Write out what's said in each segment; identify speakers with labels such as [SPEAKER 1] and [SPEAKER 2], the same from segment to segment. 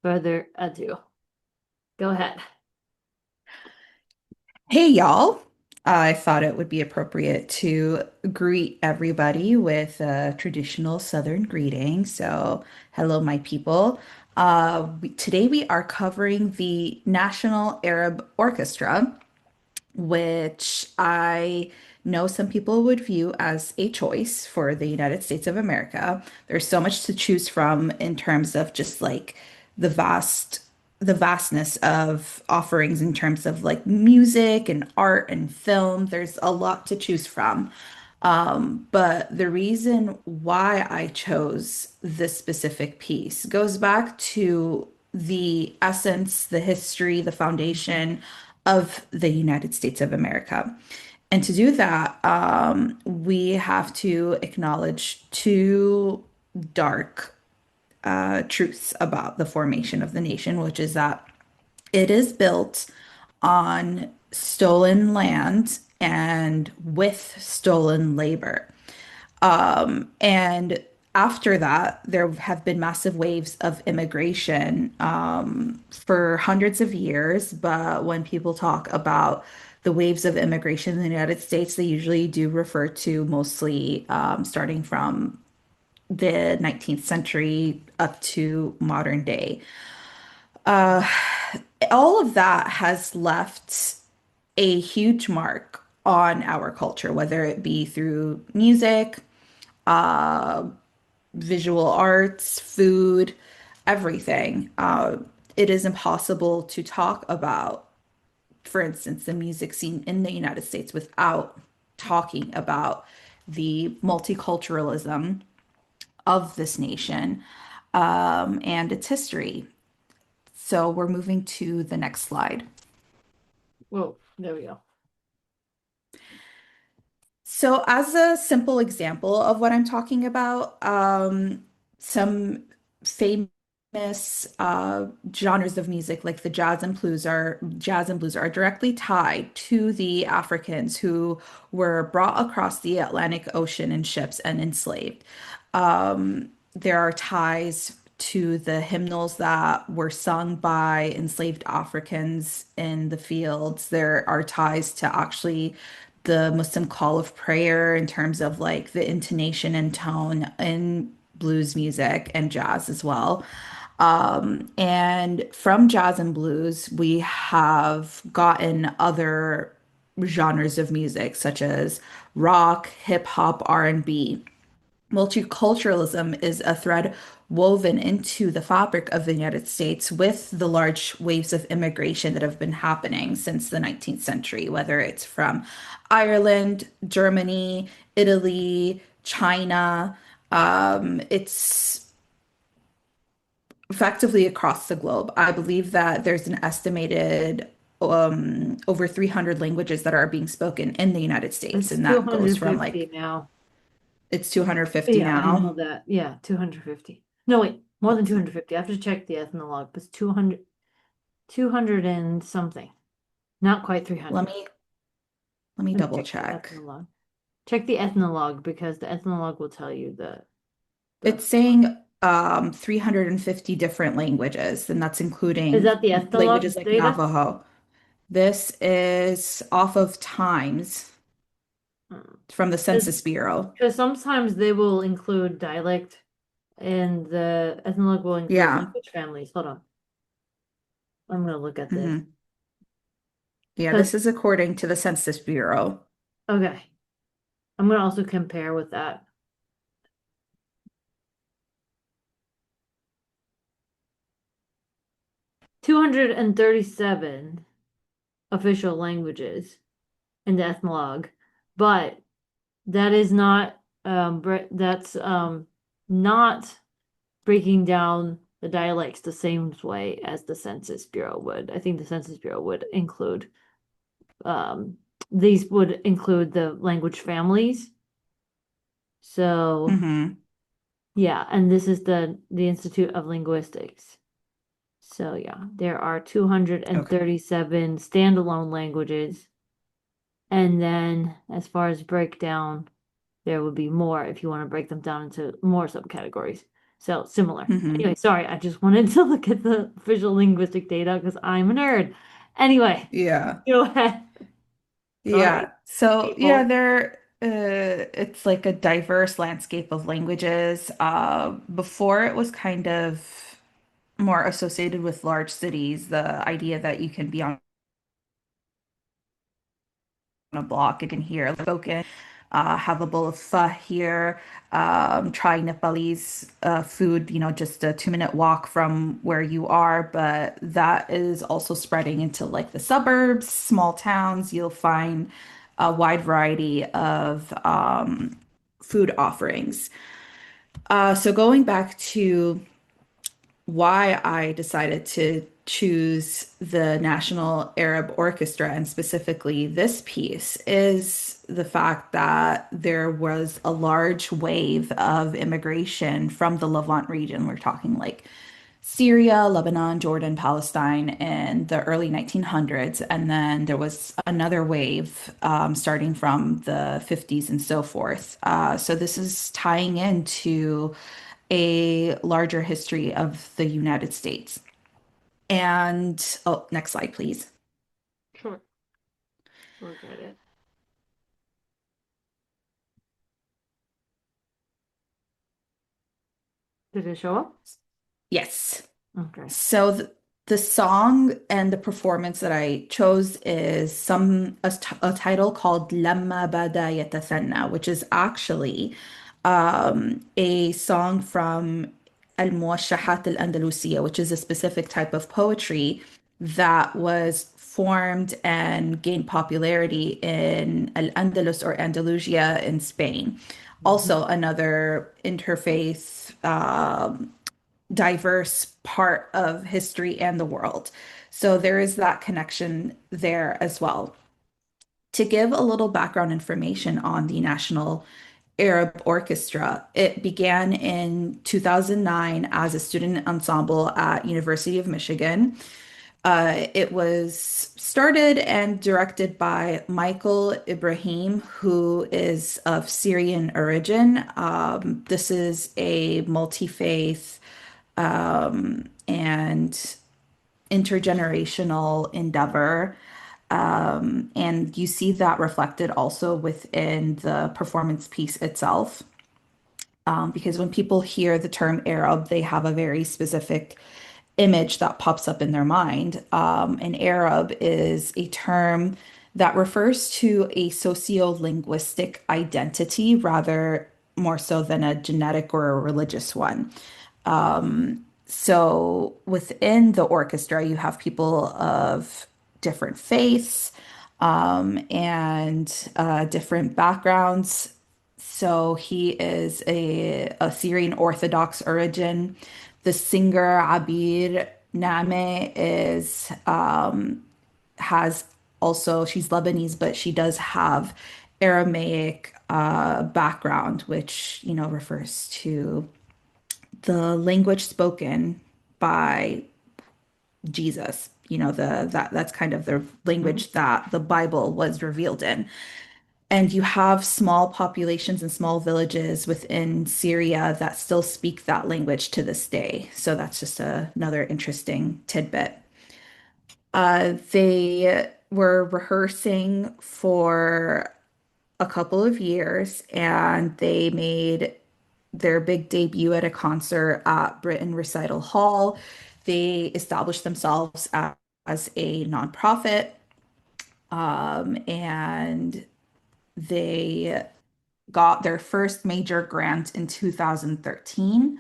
[SPEAKER 1] further ado, go ahead.
[SPEAKER 2] Hey, y'all. I thought it would be appropriate to greet everybody with a traditional Southern greeting. So, hello, my people. Today we are covering the National Arab Orchestra, which I know some people would view as a choice for the United States of America. There's so much to choose from in terms of just like the vastness of offerings in terms of like music and art and film. There's a lot to choose from. But the reason why I chose this specific piece goes back to the essence, the history, the foundation of the United States of America. And to do that, we have to acknowledge two dark truths about the formation of the nation, which is that it is built on stolen land and with stolen labor. And after that, there have been massive waves of immigration for hundreds of years. But when people talk about the waves of immigration in the United States, they usually do refer to mostly starting from the 19th century up to modern day. All of that has left a huge mark on our culture, whether it be through music, visual arts, food, everything. It is impossible to talk about, for instance, the music scene in the United States without talking about the multiculturalism of this nation and its history. So we're moving to the next slide.
[SPEAKER 1] Whoa, there we go.
[SPEAKER 2] So, as a simple example of what I'm talking about, some famous genres of music like the jazz and blues are directly tied to the Africans who were brought across the Atlantic Ocean in ships and enslaved. There are ties to the hymnals that were sung by enslaved Africans in the fields. There are ties to actually the Muslim call of prayer in terms of like the intonation and tone in blues music and jazz as well. And from jazz and blues, we have gotten other genres of music such as rock, hip hop, R&B. Multiculturalism is a thread woven into the fabric of the United States with the large waves of immigration that have been happening since the 19th century, whether it's from Ireland, Germany, Italy, China. It's effectively across the globe. I believe that there's an estimated over 300 languages that are being spoken in the United States,
[SPEAKER 1] It's
[SPEAKER 2] and that goes from
[SPEAKER 1] 250
[SPEAKER 2] like
[SPEAKER 1] now.
[SPEAKER 2] it's 250
[SPEAKER 1] Yeah, I know
[SPEAKER 2] now.
[SPEAKER 1] that. Yeah, 250. No, wait, more than 250. I have to check the ethnologue, but it's 200 and something. Not quite
[SPEAKER 2] Let
[SPEAKER 1] 300.
[SPEAKER 2] me let me
[SPEAKER 1] Let me
[SPEAKER 2] double
[SPEAKER 1] check the
[SPEAKER 2] check.
[SPEAKER 1] ethnologue. Check the ethnologue because the ethnologue will tell you the
[SPEAKER 2] It's saying 350 different languages, and that's
[SPEAKER 1] is
[SPEAKER 2] including
[SPEAKER 1] that the
[SPEAKER 2] languages
[SPEAKER 1] ethnologue
[SPEAKER 2] like
[SPEAKER 1] data?
[SPEAKER 2] Navajo. This is off of Times from the Census Bureau.
[SPEAKER 1] Because sometimes they will include dialect and the ethnologue will include
[SPEAKER 2] Yeah.
[SPEAKER 1] language families. Hold on. I'm gonna look at this.
[SPEAKER 2] hmm Yeah,
[SPEAKER 1] Because
[SPEAKER 2] this is according to the Census Bureau.
[SPEAKER 1] okay. I'm gonna also compare with that. 237 official languages in the ethnologue, but that is not that's not breaking down the dialects the same way as the Census Bureau would. I think the Census Bureau would include um these would include the language families. So
[SPEAKER 2] hmm
[SPEAKER 1] yeah, and this is the Institute of Linguistics. So yeah, there are
[SPEAKER 2] Okay.
[SPEAKER 1] 237 standalone languages. And then as far as breakdown, there would be more if you want to break them down into more subcategories. So similar.
[SPEAKER 2] Hmm.
[SPEAKER 1] Anyway, sorry, I just wanted to look at the visual linguistic data because I'm a nerd. Anyway,
[SPEAKER 2] Yeah.
[SPEAKER 1] go ahead.
[SPEAKER 2] Yeah.
[SPEAKER 1] Sorry,
[SPEAKER 2] So yeah,
[SPEAKER 1] people.
[SPEAKER 2] there it's like a diverse landscape of languages. Before it was kind of more associated with large cities, the idea that you can be on a block and can hear like, spoken, have a bowl of pho here, try Nepalese food, just a 2-minute walk from where you are. But that is also spreading into like the suburbs, small towns. You'll find a wide variety of food offerings. So going back to why I decided to choose the National Arab Orchestra and specifically this piece is the fact that there was a large wave of immigration from the Levant region. We're talking like Syria, Lebanon, Jordan, Palestine in the early 1900s. And then there was another wave starting from the 50s and so forth. So this is tying into a larger history of the United States. And oh, next slide, please.
[SPEAKER 1] Sure. Look at it. Did it show up?
[SPEAKER 2] Yes.
[SPEAKER 1] Okay.
[SPEAKER 2] So the song and the performance that I chose is a title called Lama Bada Yatathana, which is actually a song from al-muwashshahat al-Andalusia, which is a specific type of poetry that was formed and gained popularity in Al-Andalus or Andalusia in Spain.
[SPEAKER 1] Mhm.
[SPEAKER 2] Also, another interfaith diverse part of history and the world. So there is that connection there as well. To give a little background information on the National Arab Orchestra, it began in 2009 as a student ensemble at University of Michigan. It was started and directed by Michael Ibrahim, who is of Syrian origin. This is a multi-faith and intergenerational endeavor. And you see that reflected also within the performance piece itself. Because when people hear the term Arab, they have a very specific image that pops up in their mind. And Arab is a term that refers to a socio-linguistic identity rather more so than a genetic or a religious one. So within the orchestra, you have people of different faiths and different backgrounds. So he is a Syrian Orthodox origin. The singer Abeer Nehme is has also she's Lebanese, but she does have Aramaic background, which refers to the language spoken by Jesus. That's kind of the
[SPEAKER 1] Mhm.
[SPEAKER 2] language that the Bible was revealed in. And you have small populations and small villages within Syria that still speak that language to this day. So that's just another interesting tidbit. They were rehearsing for a couple of years and they made their big debut at a concert at Britain Recital Hall. They established themselves as a nonprofit, and they got their first major grant in 2013.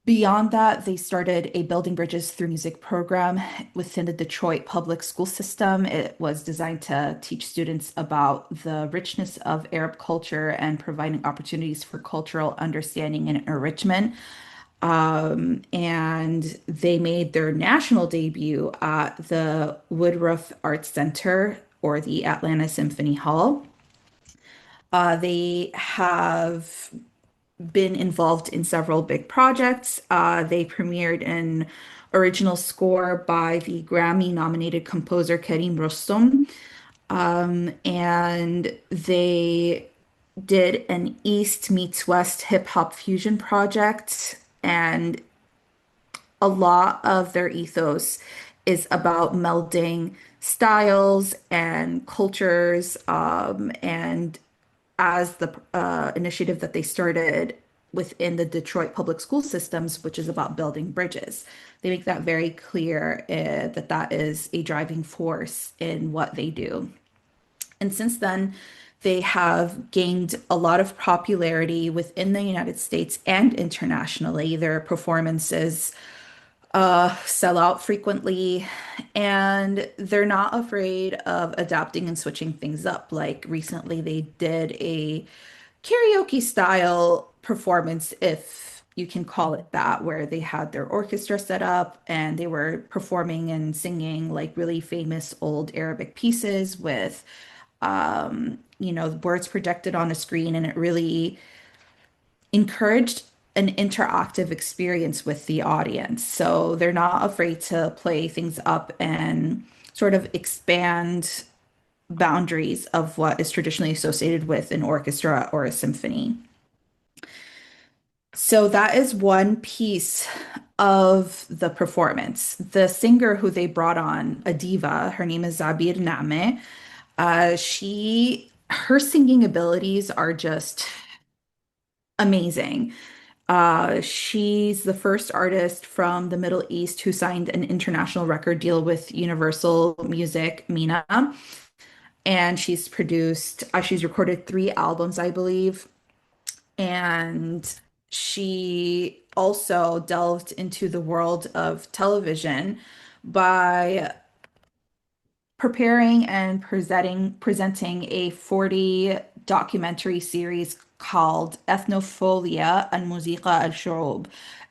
[SPEAKER 2] Beyond that, they started a Building Bridges Through Music program within the Detroit public school system. It was designed to teach students about the richness of Arab culture and providing opportunities for cultural understanding and enrichment. And they made their national debut at the Woodruff Arts Center or the Atlanta Symphony Hall. They have been involved in several big projects. They premiered an original score by the Grammy-nominated composer Karim Rostom, and they did an East meets West hip hop fusion project And a lot of their ethos is about melding styles and cultures. And as the initiative that they started within the Detroit public school systems, which is about building bridges. They make that very clear that that is a driving force in what they do. And since then, they have gained a lot of popularity within the United States and internationally. Their performances sell out frequently, and they're not afraid of adapting and switching things up. Like recently, they did a karaoke style performance, if you can call it that, where they had their orchestra set up and they were performing and singing like really famous old Arabic pieces with, words projected on a screen, and it really encouraged an interactive experience with the audience. So they're not afraid to play things up and sort of expand boundaries of what is traditionally associated with an orchestra or a symphony. So that is one piece of the performance. The singer who they brought on, a diva, her name is Abeer Nehme. Her singing abilities are just amazing. She's the first artist from the Middle East who signed an international record deal with Universal Music MENA, and she's recorded 3 albums, I believe, and she also delved into the world of television by preparing and presenting a 40 documentary series called Ethnofolia and Musiqa al-Shu'ub,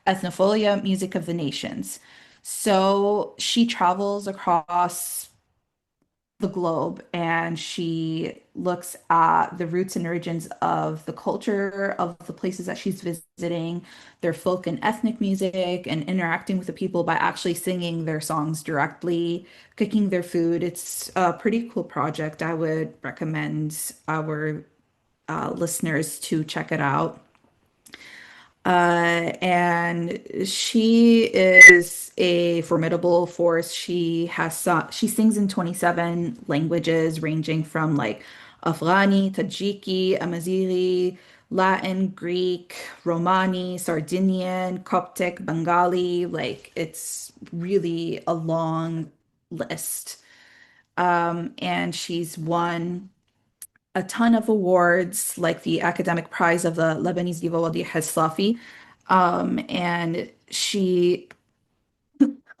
[SPEAKER 2] Ethnofolia, Music of the Nations. So she travels across the globe and she looks at the roots and origins of the culture of the places that she's visiting, their folk and ethnic music, and interacting with the people by actually singing their songs directly, cooking their food. It's a pretty cool project. I would recommend our listeners to check it out. And she is a formidable force. She sings in 27 languages, ranging from like Afghani, Tajiki, Amazighi, Latin, Greek, Romani, Sardinian, Coptic, Bengali. Like it's really a long list. And she's won a ton of awards, like the academic prize of the Lebanese Diva Wadi Slafi. And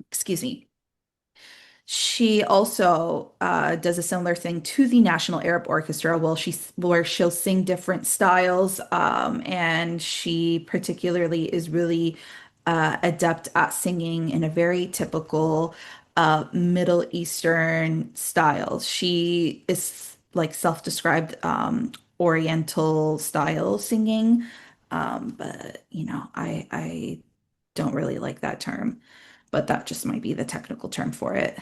[SPEAKER 2] excuse me, she also does a similar thing to the National Arab Orchestra, where she'll sing different styles, and she particularly is really adept at singing in a very typical Middle Eastern style. She is like self-described Oriental style singing, but I don't really like that term, but that just might be the technical term for it.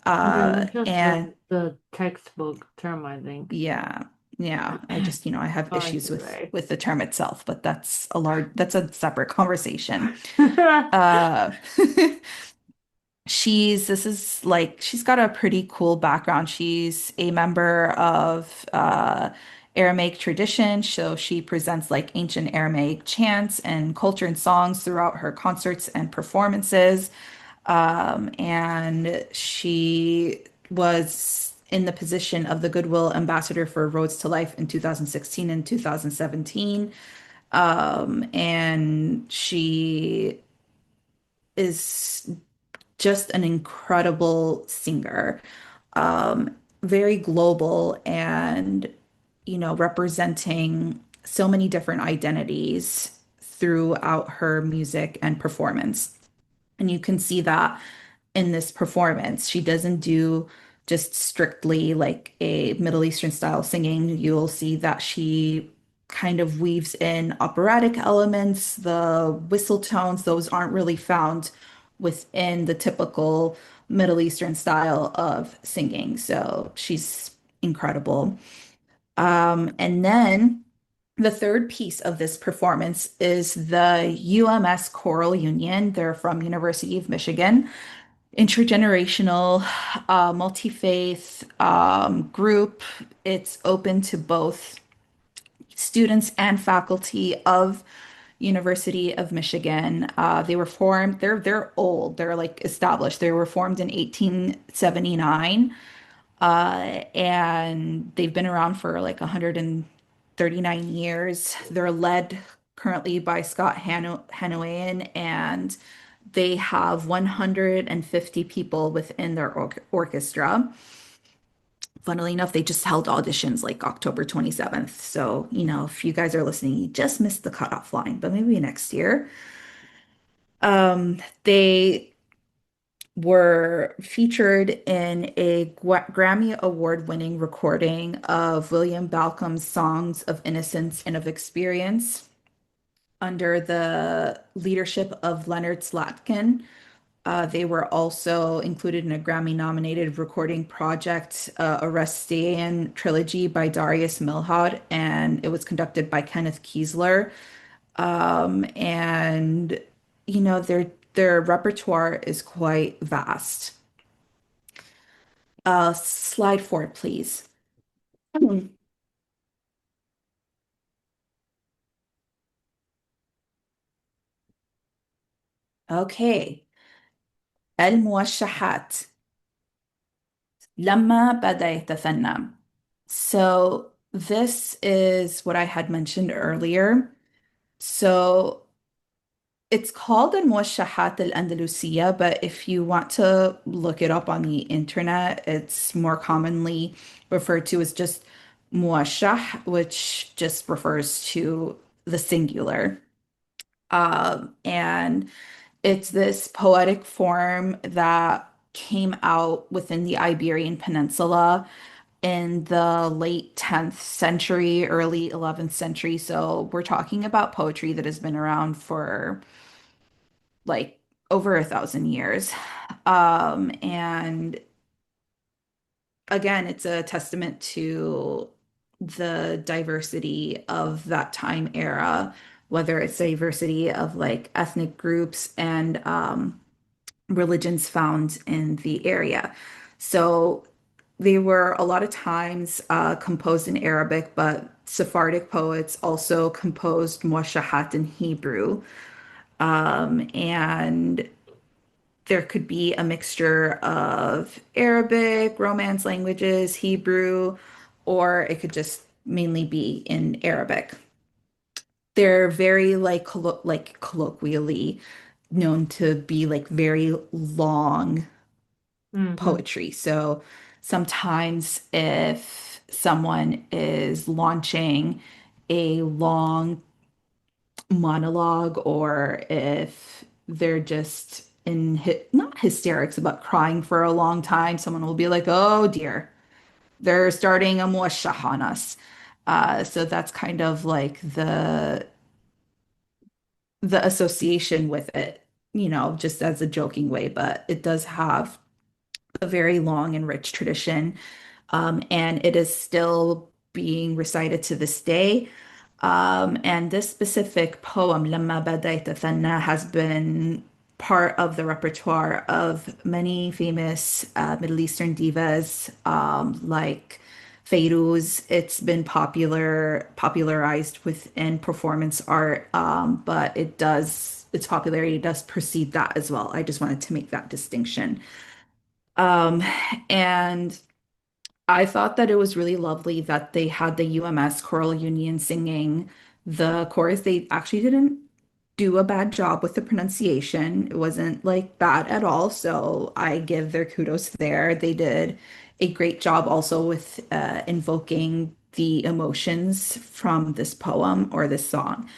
[SPEAKER 1] Yeah, that's just
[SPEAKER 2] And
[SPEAKER 1] the textbook term, I think.
[SPEAKER 2] yeah, yeah, I just, I have
[SPEAKER 1] Oh, I
[SPEAKER 2] issues
[SPEAKER 1] see, right.
[SPEAKER 2] with the term itself, but that's a separate conversation. Uh, she's got a pretty cool background. She's a member of Aramaic tradition, so she presents like ancient Aramaic chants and culture and songs throughout her concerts and performances. And she was in the position of the Goodwill Ambassador for Roads to Life in 2016 and 2017. And she is just an incredible singer, very global and, representing so many different identities throughout her music and performance. And you can see that in this performance. She doesn't do just strictly like a Middle Eastern style singing. You'll see that she kind of weaves in operatic elements, the whistle tones, those aren't really found within the typical Middle Eastern style of singing. So she's incredible. And then The third piece of this performance is the UMS Choral Union. They're from University of Michigan. Intergenerational, multi-faith group. It's open to both students and faculty of University of Michigan. They were formed, they're old, they're like established. They were formed in 1879, and they've been around for like 139 years. They're led currently by Scott Hanoian, and they have 150 people within their orchestra. Funnily enough, they just held auditions like October 27th. So, if you guys are listening, you just missed the cutoff line, but maybe next year. They were featured in a Grammy Award-winning recording of William Balcomb's Songs of Innocence and of Experience under the leadership of Leonard Slatkin. They were also included in a Grammy-nominated recording project, a Restayan trilogy by Darius Milhaud, and it was conducted by Kenneth Kiesler. And their repertoire is quite vast. Slide forward, please. Hmm. Okay. الموشحات لما بدا يتثنى. So this is what I had mentioned earlier. So it's called الموشحات الأندلسية, but if you want to look it up on the internet, it's more commonly referred to as just muwashshah, which just refers to the singular. And it's this poetic form that came out within the Iberian Peninsula in the late 10th century, early 11th century. So we're talking about poetry that has been around for like over 1,000 years. And again, it's a testament to the diversity of that time era, whether it's diversity of like ethnic groups and religions found in the area. So they were a lot of times composed in Arabic, but Sephardic poets also composed muwashshahat in Hebrew. And there could be a mixture of Arabic, Romance languages, Hebrew, or it could just mainly be in Arabic. They're very like colloquially known to be like very long
[SPEAKER 1] Mm-hmm.
[SPEAKER 2] poetry. So sometimes if someone is launching a long monologue, or if they're just in not hysterics but crying for a long time, someone will be like, "Oh dear, they're starting a muwashshah on us." So that's kind of like the association with it, just as a joking way, but it does have a very long and rich tradition, and it is still being recited to this day. And this specific poem, Lama Bada Yatathana, has been part of the repertoire of many famous Middle Eastern divas, like Fairuz. It's been popularized within performance art, but its popularity does precede that as well. I just wanted to make that distinction. Um, and I thought that it was really lovely that they had the UMS Choral Union singing the chorus. They actually didn't do a bad job with the pronunciation. It wasn't like bad at all. So I give their kudos there. They did a great job also with invoking the emotions from this poem or this song.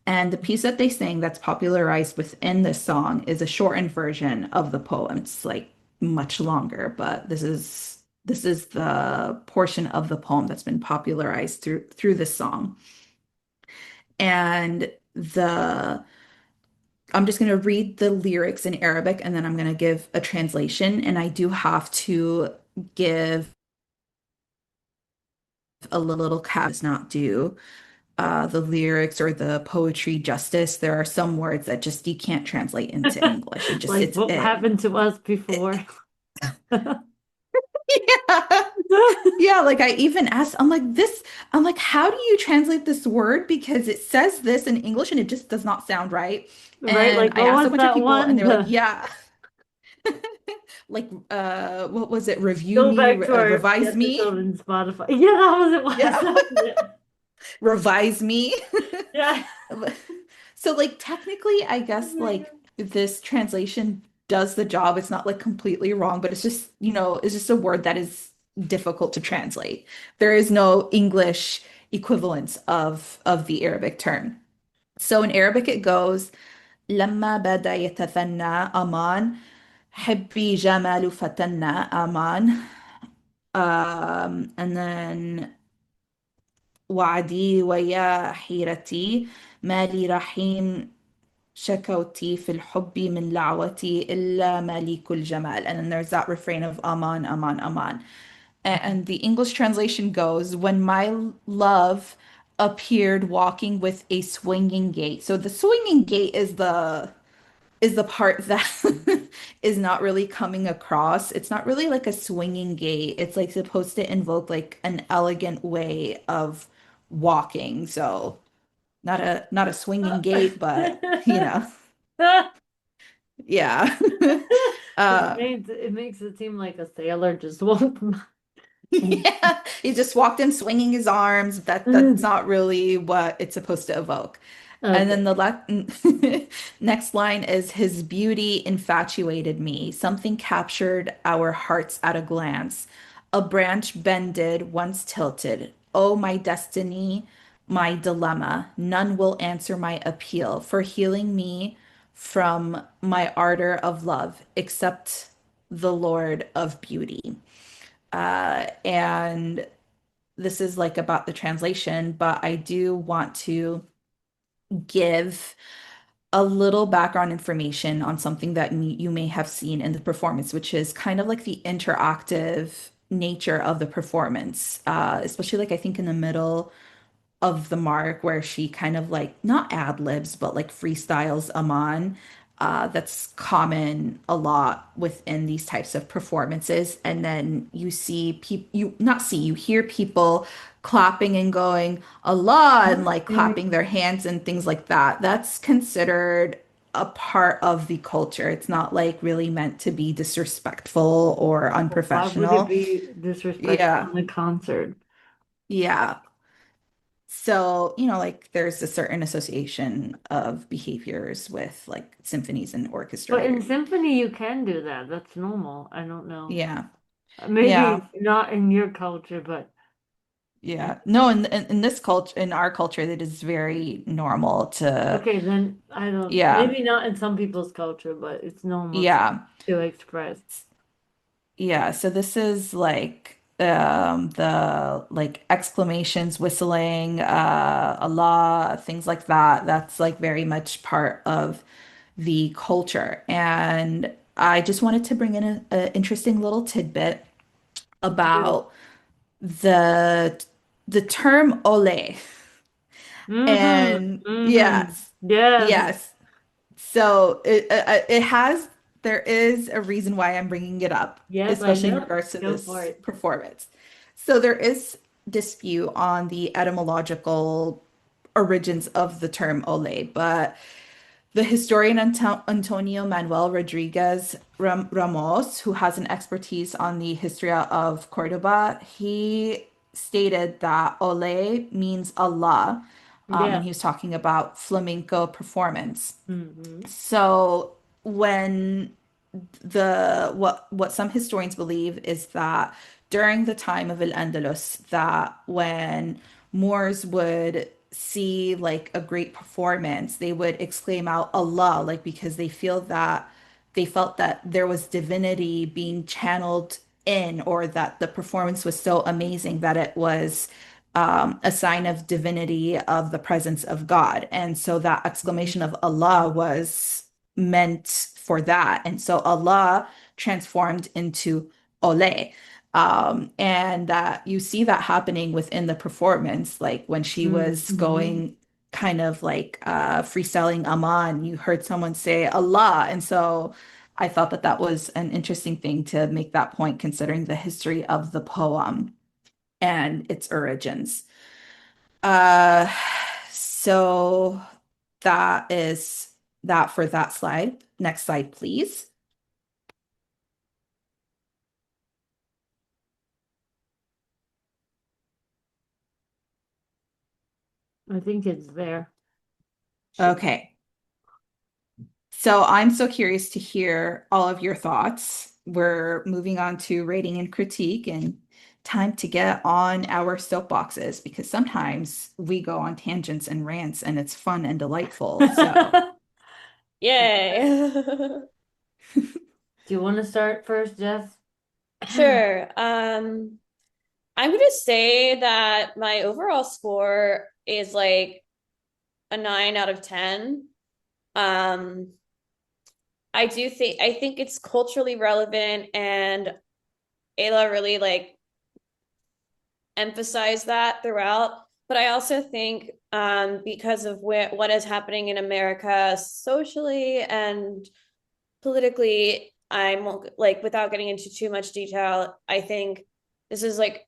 [SPEAKER 2] And the piece that they sang that's popularized within this song is a shortened version of the poem. It's like much longer, but this is the portion of the poem that's been popularized through this song. And the I'm just going to read the lyrics in Arabic, and then I'm going to give a translation. And I do have to give a little cap, does not do. the lyrics or the poetry justice. There are some words that just you can't translate into English. It just
[SPEAKER 1] Like what happened to us before.
[SPEAKER 2] yeah. Yeah, like I even asked, I'm like, how do you translate this word? Because it says this in English and it just does not sound right.
[SPEAKER 1] Right?
[SPEAKER 2] And
[SPEAKER 1] Like
[SPEAKER 2] I
[SPEAKER 1] what
[SPEAKER 2] asked a
[SPEAKER 1] was
[SPEAKER 2] bunch of
[SPEAKER 1] that
[SPEAKER 2] people and
[SPEAKER 1] one?
[SPEAKER 2] they were like, yeah, like what was it? Review
[SPEAKER 1] Go
[SPEAKER 2] me,
[SPEAKER 1] back to our
[SPEAKER 2] revise me.
[SPEAKER 1] episode in Spotify. Yeah, that was it was.
[SPEAKER 2] Yeah,
[SPEAKER 1] That was it.
[SPEAKER 2] revise me.
[SPEAKER 1] Yeah.
[SPEAKER 2] So like technically, I
[SPEAKER 1] Oh
[SPEAKER 2] guess
[SPEAKER 1] my
[SPEAKER 2] like
[SPEAKER 1] God.
[SPEAKER 2] this translation does the job. It's not like completely wrong, but it's just, it's just a word that is difficult to translate. There is no English equivalence of the Arabic term. So in Arabic it goes لما بدا يتثنى أمان حبي جمال فتنا أمان and then وعدي ويا حيرتي مالي رحيم شكوتي في الحب من لعوتي إلا مليك الجمال. And then there's that refrain of Aman, Aman, Aman. And the English translation goes, when my love appeared walking with a swinging gait. So the swinging gait is the part that is not really coming across. It's not really like a swinging gait. It's like supposed to invoke like an elegant way of walking. So not a swinging gait, but yeah. Uh,
[SPEAKER 1] It makes it seem like a sailor just walked by.
[SPEAKER 2] yeah, he just walked in swinging his arms. That's not really what it's supposed to evoke. And then
[SPEAKER 1] Okay.
[SPEAKER 2] next line is his beauty infatuated me. Something captured our hearts at a glance. A branch bended, once tilted. Oh, my destiny, my dilemma. None will answer my appeal for healing me from my ardor of love, except the Lord of beauty. And this is like about the translation, but I do want to give a little background information on something that you may have seen in the performance, which is kind of like the interactive nature of the performance, especially like I think in the middle of the mark where she kind of like not ad libs but like freestyles Aman. That's common a lot within these types of performances. And then you see people, you not see, you hear people clapping and going Allah and like clapping their hands and things like that. That's considered a part of the culture. It's not like really meant to be disrespectful or
[SPEAKER 1] Why would it
[SPEAKER 2] unprofessional.
[SPEAKER 1] be disrespectful
[SPEAKER 2] Yeah.
[SPEAKER 1] in a concert?
[SPEAKER 2] Yeah. So, like there's a certain association of behaviors with like symphonies and
[SPEAKER 1] But in
[SPEAKER 2] orchestra.
[SPEAKER 1] symphony, you can do that. That's normal. I don't know.
[SPEAKER 2] Yeah. Yeah.
[SPEAKER 1] Maybe not in your culture, but
[SPEAKER 2] Yeah. No, in this culture, in our culture, that is very normal to,
[SPEAKER 1] okay, then I don't,
[SPEAKER 2] yeah.
[SPEAKER 1] maybe not in some people's culture, but it's normal
[SPEAKER 2] Yeah.
[SPEAKER 1] to express.
[SPEAKER 2] Yeah. So this is like the like exclamations, whistling, Allah, things like that. That's like very much part of the culture. And I just wanted to bring in a interesting little tidbit
[SPEAKER 1] Do.
[SPEAKER 2] about the the term ole. And
[SPEAKER 1] Mm-hmm.
[SPEAKER 2] yes,
[SPEAKER 1] Yes.
[SPEAKER 2] yes. So there is a reason why I'm bringing it up,
[SPEAKER 1] Yes, I
[SPEAKER 2] especially in
[SPEAKER 1] know.
[SPEAKER 2] regards to
[SPEAKER 1] Go for
[SPEAKER 2] this
[SPEAKER 1] it.
[SPEAKER 2] performance. So there is dispute on the etymological origins of the term ole, but the historian Antonio Manuel Rodriguez Ramos, who has an expertise on the history of Cordoba, he stated that ole means Allah, and
[SPEAKER 1] Yeah.
[SPEAKER 2] he was talking about flamenco performance.
[SPEAKER 1] Mm-hmm.
[SPEAKER 2] So when what some historians believe is that during the time of Al-Andalus, that when Moors would see like a great performance, they would exclaim out Allah, like because they felt that there was divinity being channeled in, or that the performance was so amazing that it was a sign of divinity, of the presence of God. And so that exclamation of Allah was meant for that. And so Allah transformed into Ole. And that you see that happening within the performance, like when she was
[SPEAKER 1] Mm-hmm.
[SPEAKER 2] going kind of like freestyling Aman, you heard someone say Allah. And so I thought that that was an interesting thing to make that point, considering the history of the poem and its origins. Uh, so that is that for that slide. Next slide, please.
[SPEAKER 1] I think it's there.
[SPEAKER 2] Okay. So I'm so curious to hear all of your thoughts. We're moving on to rating and critique and time to get on our soapboxes because sometimes we go on tangents and rants and it's fun and delightful. So,
[SPEAKER 3] Yay.
[SPEAKER 1] Do you want to start first, Jeff?
[SPEAKER 3] Sure. I'm gonna say that my overall score is like a 9 out of 10. Um, I think it's culturally relevant and Ayla really like emphasized that throughout. But I also think because of what is happening in America socially and politically, I'm like, without getting into too much detail, I think this is like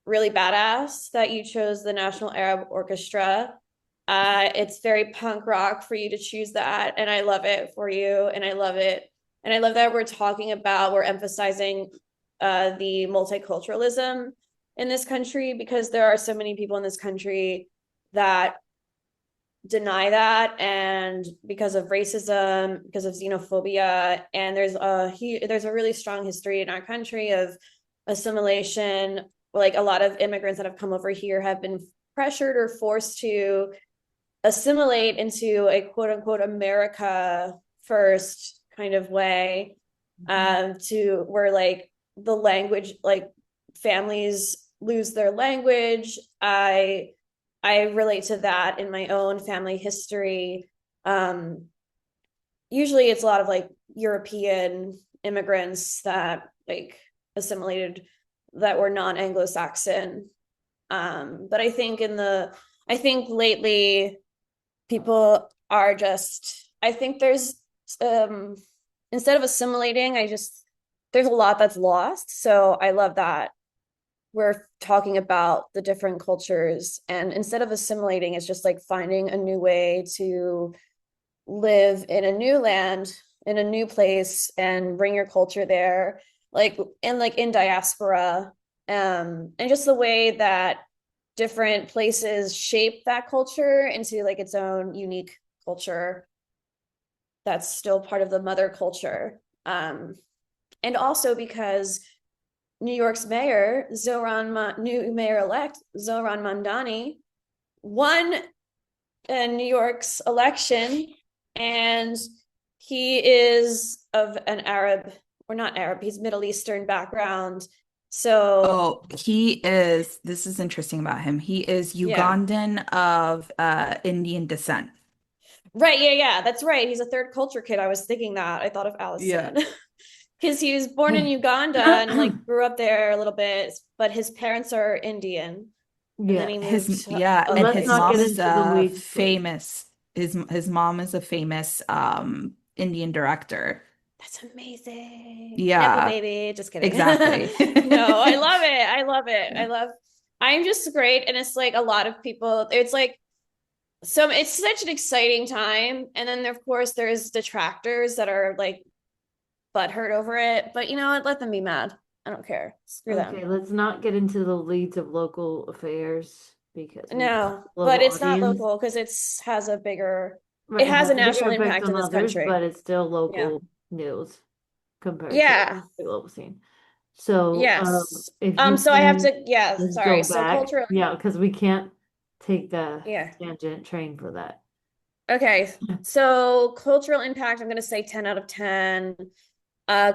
[SPEAKER 3] really badass that you chose the National Arab Orchestra. It's very punk rock for you to choose that, and I love it for you, and I love it, and I love that we're emphasizing the multiculturalism in this country because there are so many people in this country that deny that, and because of racism, because of xenophobia, and there's a really strong history in our country of assimilation. Like a lot of immigrants that have come over here have been pressured or forced to assimilate into a quote unquote America first kind of way, to where like the language, like families lose their language. I relate to that in my own family history. Um, Usually it's a lot of like European immigrants that like assimilated that were non-Anglo-Saxon. But I think lately people are just, I think there's, um, instead of assimilating, there's a lot that's lost. So I love that we're talking about the different cultures, and instead of assimilating, it's just like finding a new way to live in a new land, in a new place, and bring your culture there, like in diaspora, and just the way that different places shape that culture into like its own unique culture that's still part of the mother culture. And also because New York's mayor, new mayor-elect Zohran Mamdani, won New York's election, and he is of an Arab, or not Arab, he's Middle Eastern background. So
[SPEAKER 2] Oh, he is, this is interesting about him. He is
[SPEAKER 3] yeah.
[SPEAKER 2] Ugandan of Indian descent.
[SPEAKER 3] Right, yeah, yeah, that's right. He's a third culture kid. I was thinking that. I thought of
[SPEAKER 2] Yeah.
[SPEAKER 3] Allison. Because he was born in
[SPEAKER 1] Hey.
[SPEAKER 3] Uganda and like grew up there a little bit, but his parents are Indian. And then
[SPEAKER 1] Yeah.
[SPEAKER 3] he
[SPEAKER 2] His
[SPEAKER 3] moved to
[SPEAKER 2] yeah, and
[SPEAKER 1] Let's
[SPEAKER 2] his
[SPEAKER 1] not get
[SPEAKER 2] mom
[SPEAKER 3] places.
[SPEAKER 2] is
[SPEAKER 1] into the
[SPEAKER 2] a
[SPEAKER 1] weeds, please.
[SPEAKER 2] famous his mom is a famous Indian director.
[SPEAKER 3] That's amazing. Nepo
[SPEAKER 2] Yeah,
[SPEAKER 3] baby. Just kidding.
[SPEAKER 2] exactly.
[SPEAKER 3] No, I love it. I love it. I'm just great. And it's like a lot of people, it's like, it's such an exciting time. And then, of course, there's detractors that are like butthurt over it. But you know what? Let them be mad. I don't care. Screw them.
[SPEAKER 1] Okay, let's not get into the leads of local affairs because we have
[SPEAKER 3] No,
[SPEAKER 1] a global
[SPEAKER 3] but it's not
[SPEAKER 1] audience.
[SPEAKER 3] local because
[SPEAKER 1] Right,
[SPEAKER 3] it
[SPEAKER 1] it
[SPEAKER 3] has
[SPEAKER 1] has
[SPEAKER 3] a
[SPEAKER 1] a bigger
[SPEAKER 3] national
[SPEAKER 1] effect
[SPEAKER 3] impact in
[SPEAKER 1] on
[SPEAKER 3] this
[SPEAKER 1] others, but
[SPEAKER 3] country.
[SPEAKER 1] it's still
[SPEAKER 3] Yeah.
[SPEAKER 1] local news compared to
[SPEAKER 3] Yeah.
[SPEAKER 1] the global scene. So,
[SPEAKER 3] Yes.
[SPEAKER 1] if you
[SPEAKER 3] So I have
[SPEAKER 1] can,
[SPEAKER 3] to, yeah,
[SPEAKER 1] let's
[SPEAKER 3] sorry.
[SPEAKER 1] go
[SPEAKER 3] So
[SPEAKER 1] back.
[SPEAKER 3] culture,
[SPEAKER 1] Yeah, because we can't take the
[SPEAKER 3] yeah.
[SPEAKER 1] tangent train for that.
[SPEAKER 3] Okay. So cultural impact, I'm going to say 10 out of 10.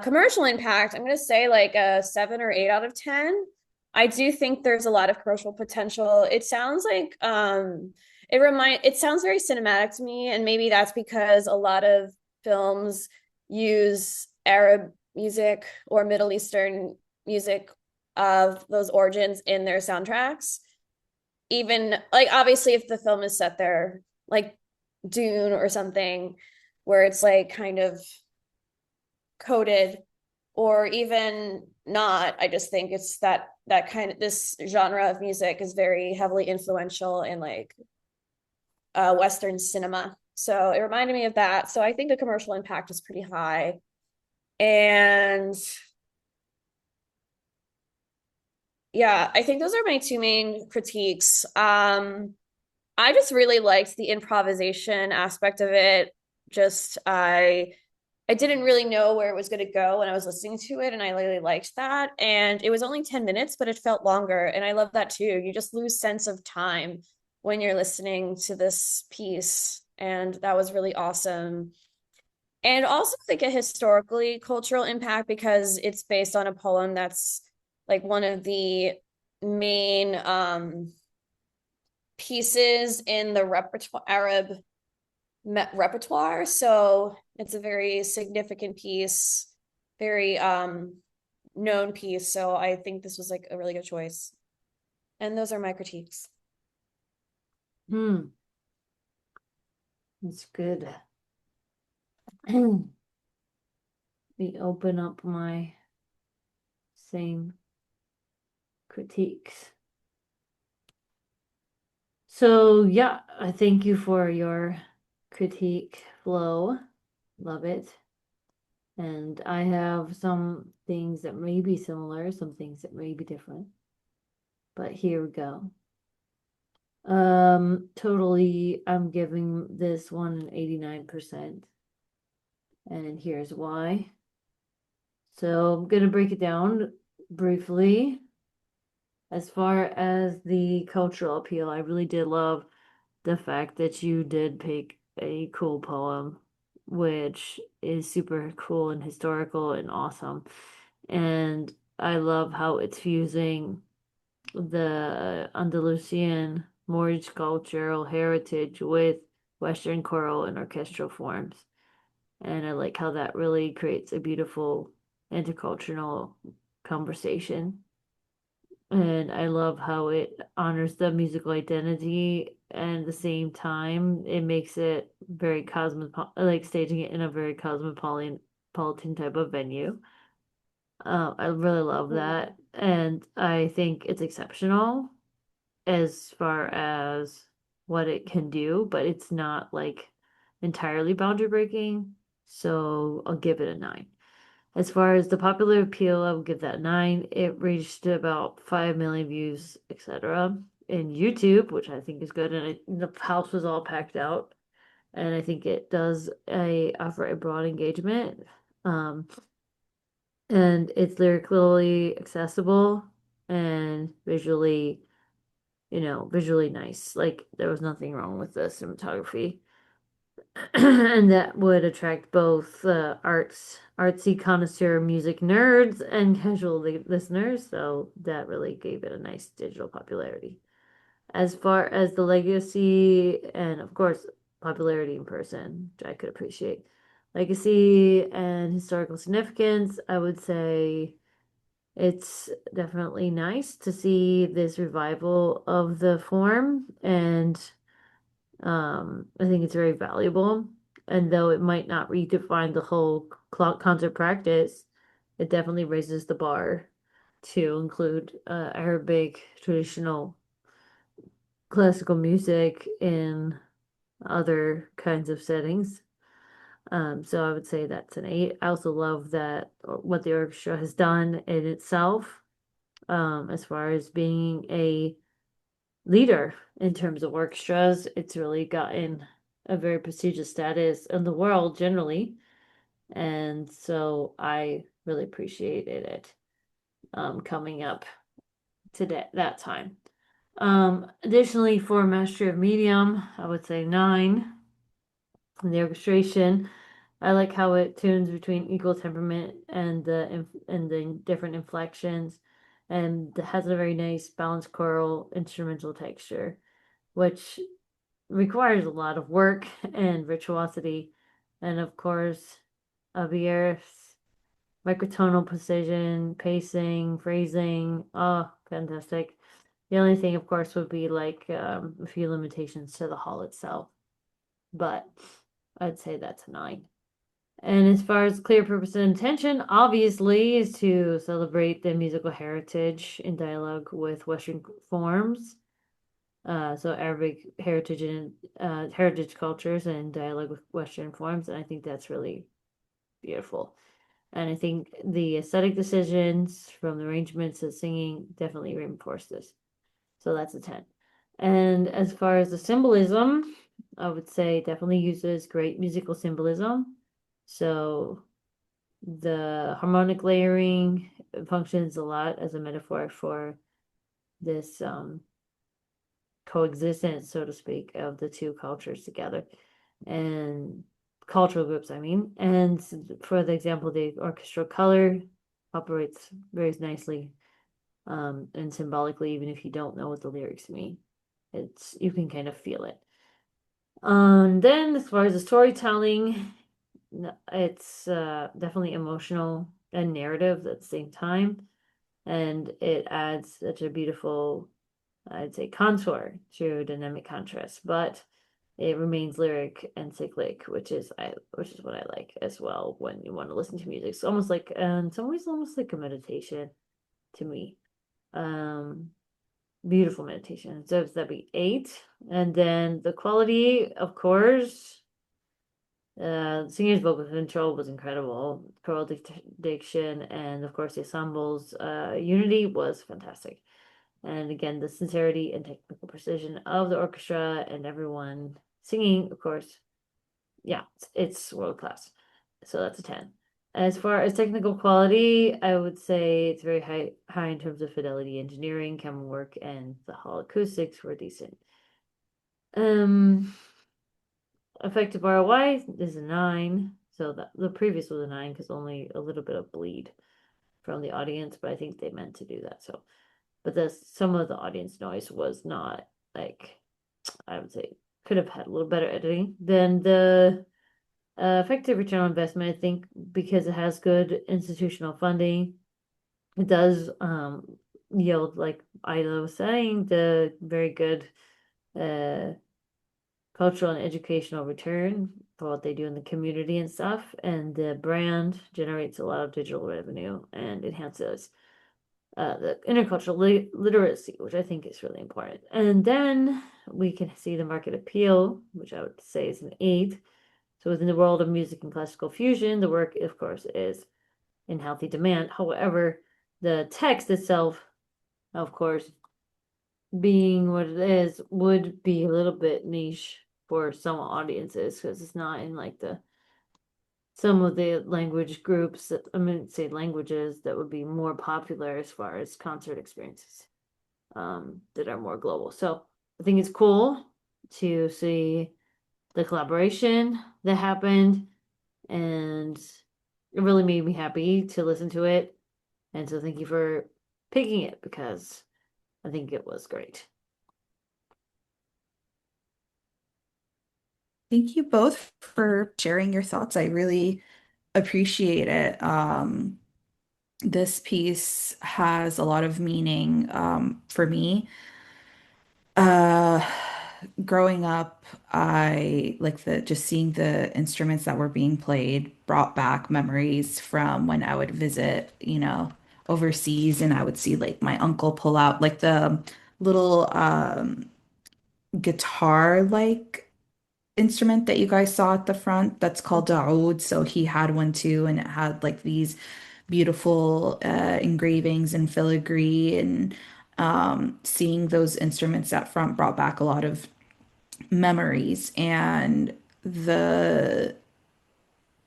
[SPEAKER 3] Commercial impact, I'm going to say like a 7 or 8 out of 10. I do think there's a lot of commercial potential. It sounds like it sounds very cinematic to me, and maybe that's because a lot of films use Arab music or Middle Eastern music of those origins in their soundtracks. Even like obviously if the film is set there, like Dune or something, where it's like kind of coded, or even not. I just think it's that kind of this genre of music is very heavily influential in like Western cinema. So it reminded me of that. So I think the commercial impact is pretty high. And yeah, I think those are my two main critiques. I just really liked the improvisation aspect of it. Just I didn't really know where it was going to go when I was listening to it, and I really liked that. And it was only 10 minutes, but it felt longer, and I love that too. You just lose sense of time when you're listening to this piece, and that was really awesome. And also like a historically cultural impact because it's based on a poem that's like one of the main pieces in the Arab repertoire. So it's a very significant piece, very known piece. So I think this was like a really good choice. And those are my critiques.
[SPEAKER 1] That's good. We open up my same critiques. So yeah, I thank you for your critique, Flo. Love it. And I have some things that may be similar, some things that may be different. But here we go. Totally, I'm giving this one an 89%. And here's why. So I'm gonna break it down briefly. As far as the cultural appeal, I really did love the fact that you did pick a cool poem, which is super cool and historical and awesome. And I love how it's fusing the Andalusian Moorish cultural heritage with Western choral and orchestral forms. And I like how that really creates a beautiful intercultural conversation. And I love how it honors the musical identity and at the same time it makes it very like staging it in a very cosmopolitan type of venue. I really love that, and I think it's exceptional as far as what it can do, but it's not like entirely boundary breaking. So I'll give it a 9. As far as the popular appeal, I would give that 9. It reached about 5 million views, etc. in YouTube, which I think is good. And the house was all packed out. And I think it does offer a broad engagement. And it's lyrically accessible and visually nice. Like there was nothing wrong with the cinematography. And that would attract both artsy connoisseur music nerds and casual listeners, so that really gave it a nice digital popularity. As far as the legacy and of course popularity in person, which I could appreciate. Legacy and historical significance, I would say it's definitely nice to see this revival of the form, and I think it's very valuable. And though it might not redefine the whole concert practice, it definitely raises the bar to include Arabic traditional classical music in other kinds of settings. So I would say that's an 8. I also love that what the orchestra has done in itself, as far as being a leader in terms of orchestras. It's really gotten a very prestigious status in the world generally. And so I really appreciated it coming up to that time. Additionally, for Mastery of Medium, I would say 9. In the orchestration, I like how it tunes between equal temperament and the different inflections, and has a very nice balanced choral instrumental texture, which requires a lot of work and virtuosity. And of course, Abeer's microtonal precision, pacing, phrasing. Oh, fantastic. The only thing, of course, would be like a few limitations to the hall itself, but I'd say that's a 9. And as far as clear purpose and intention, obviously, is to celebrate the musical heritage in dialogue with Western forms. So Arabic heritage and heritage cultures and dialogue with Western forms, and I think that's really beautiful. And I think the aesthetic decisions from the arrangements to singing definitely reinforce this. So that's a 10. And as far as the symbolism, I would say definitely uses great musical symbolism. So the harmonic layering functions a lot as a metaphor for this coexistence, so to speak, of the two cultures together and cultural groups, I mean. And for the example, the orchestral color operates very nicely and symbolically, even if you don't know what the lyrics mean. It's you can kind of feel it. Then as far as the storytelling, it's definitely emotional and narrative at the same time, and it adds such a beautiful, I'd say, contour to dynamic contrast, but it remains lyric and cyclic, which is what I like as well when you want to listen to music. It's almost like, in some ways, almost like a meditation to me. Um, Beautiful meditation. So that'd be 8, and then the quality, of course. Singer's vocal control was incredible. Choral diction and of course the ensemble's unity was fantastic. And again, the sincerity and technical precision of the orchestra and everyone singing, of course, yeah, it's world class. So that's a 10. As far as technical quality, I would say it's very high in terms of fidelity, engineering, camera work, and the hall acoustics were decent. Um, Effective ROI is a 9. So the previous was a 9 because only a little bit of bleed from the audience, but I think they meant to do that. So, but some of the audience noise was not like, I would say could have had a little better editing than the effective return on investment. I think because it has good institutional funding, it does yield, like Ayla was saying, the very good uh cultural and educational return for what they do in the community and stuff. And the brand generates a lot of digital revenue and enhances the intercultural literacy, which I think is really important. And then we can see the market appeal, which I would say is an 8. So within the world of music and classical fusion, the work, of course, is in healthy demand. However, the text itself, of course, being what it is, would be a little bit niche for some audiences because it's not in like the some of the language groups that I mean say languages that would be more popular as far as concert experiences that are more global. So I think it's cool to see the collaboration that happened, and it really made me happy to listen to it. And so thank you for picking it because I think it was great.
[SPEAKER 2] Thank you both for sharing your thoughts. I really appreciate it. This piece has a lot of meaning for me. Uh, Growing up, I like the just seeing the instruments that were being played brought back memories from when I would visit, overseas, and I would see like my uncle pull out like the little guitar like instrument that you guys saw at the front that's called oud. So he had one too, and it had like these beautiful engravings and filigree, and seeing those instruments at front brought back a lot of memories. And the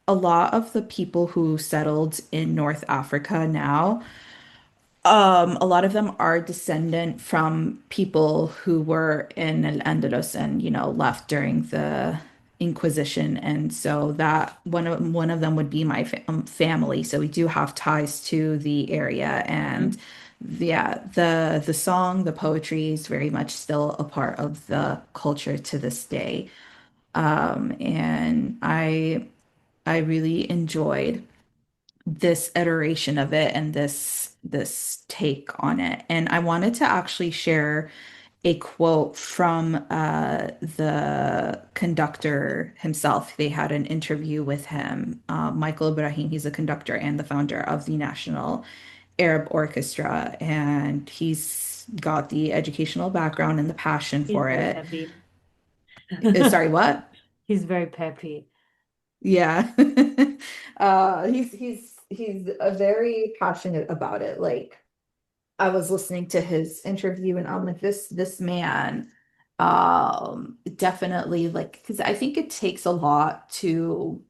[SPEAKER 2] a lot of the people who settled in North Africa now, a lot of them are descendant from people who were in Al-Andalus and, left during the Inquisition. And so that one of them would be my family. So we do have ties to the area. And yeah, the song, the poetry is very much still a part of the culture to this day. And I really enjoyed this iteration of it and this take on it. And I wanted to actually share a quote from the conductor himself. They had an interview with him, Michael Ibrahim. He's a conductor and the founder of the National Arab Orchestra, and he's got the educational background and the passion
[SPEAKER 1] He's
[SPEAKER 2] for
[SPEAKER 1] very
[SPEAKER 2] it.
[SPEAKER 1] peppy.
[SPEAKER 2] Sorry, what?
[SPEAKER 1] He's very peppy.
[SPEAKER 2] Yeah. He's very passionate about it. Like I was listening to his interview and I'm like this man definitely like because I think it takes a lot to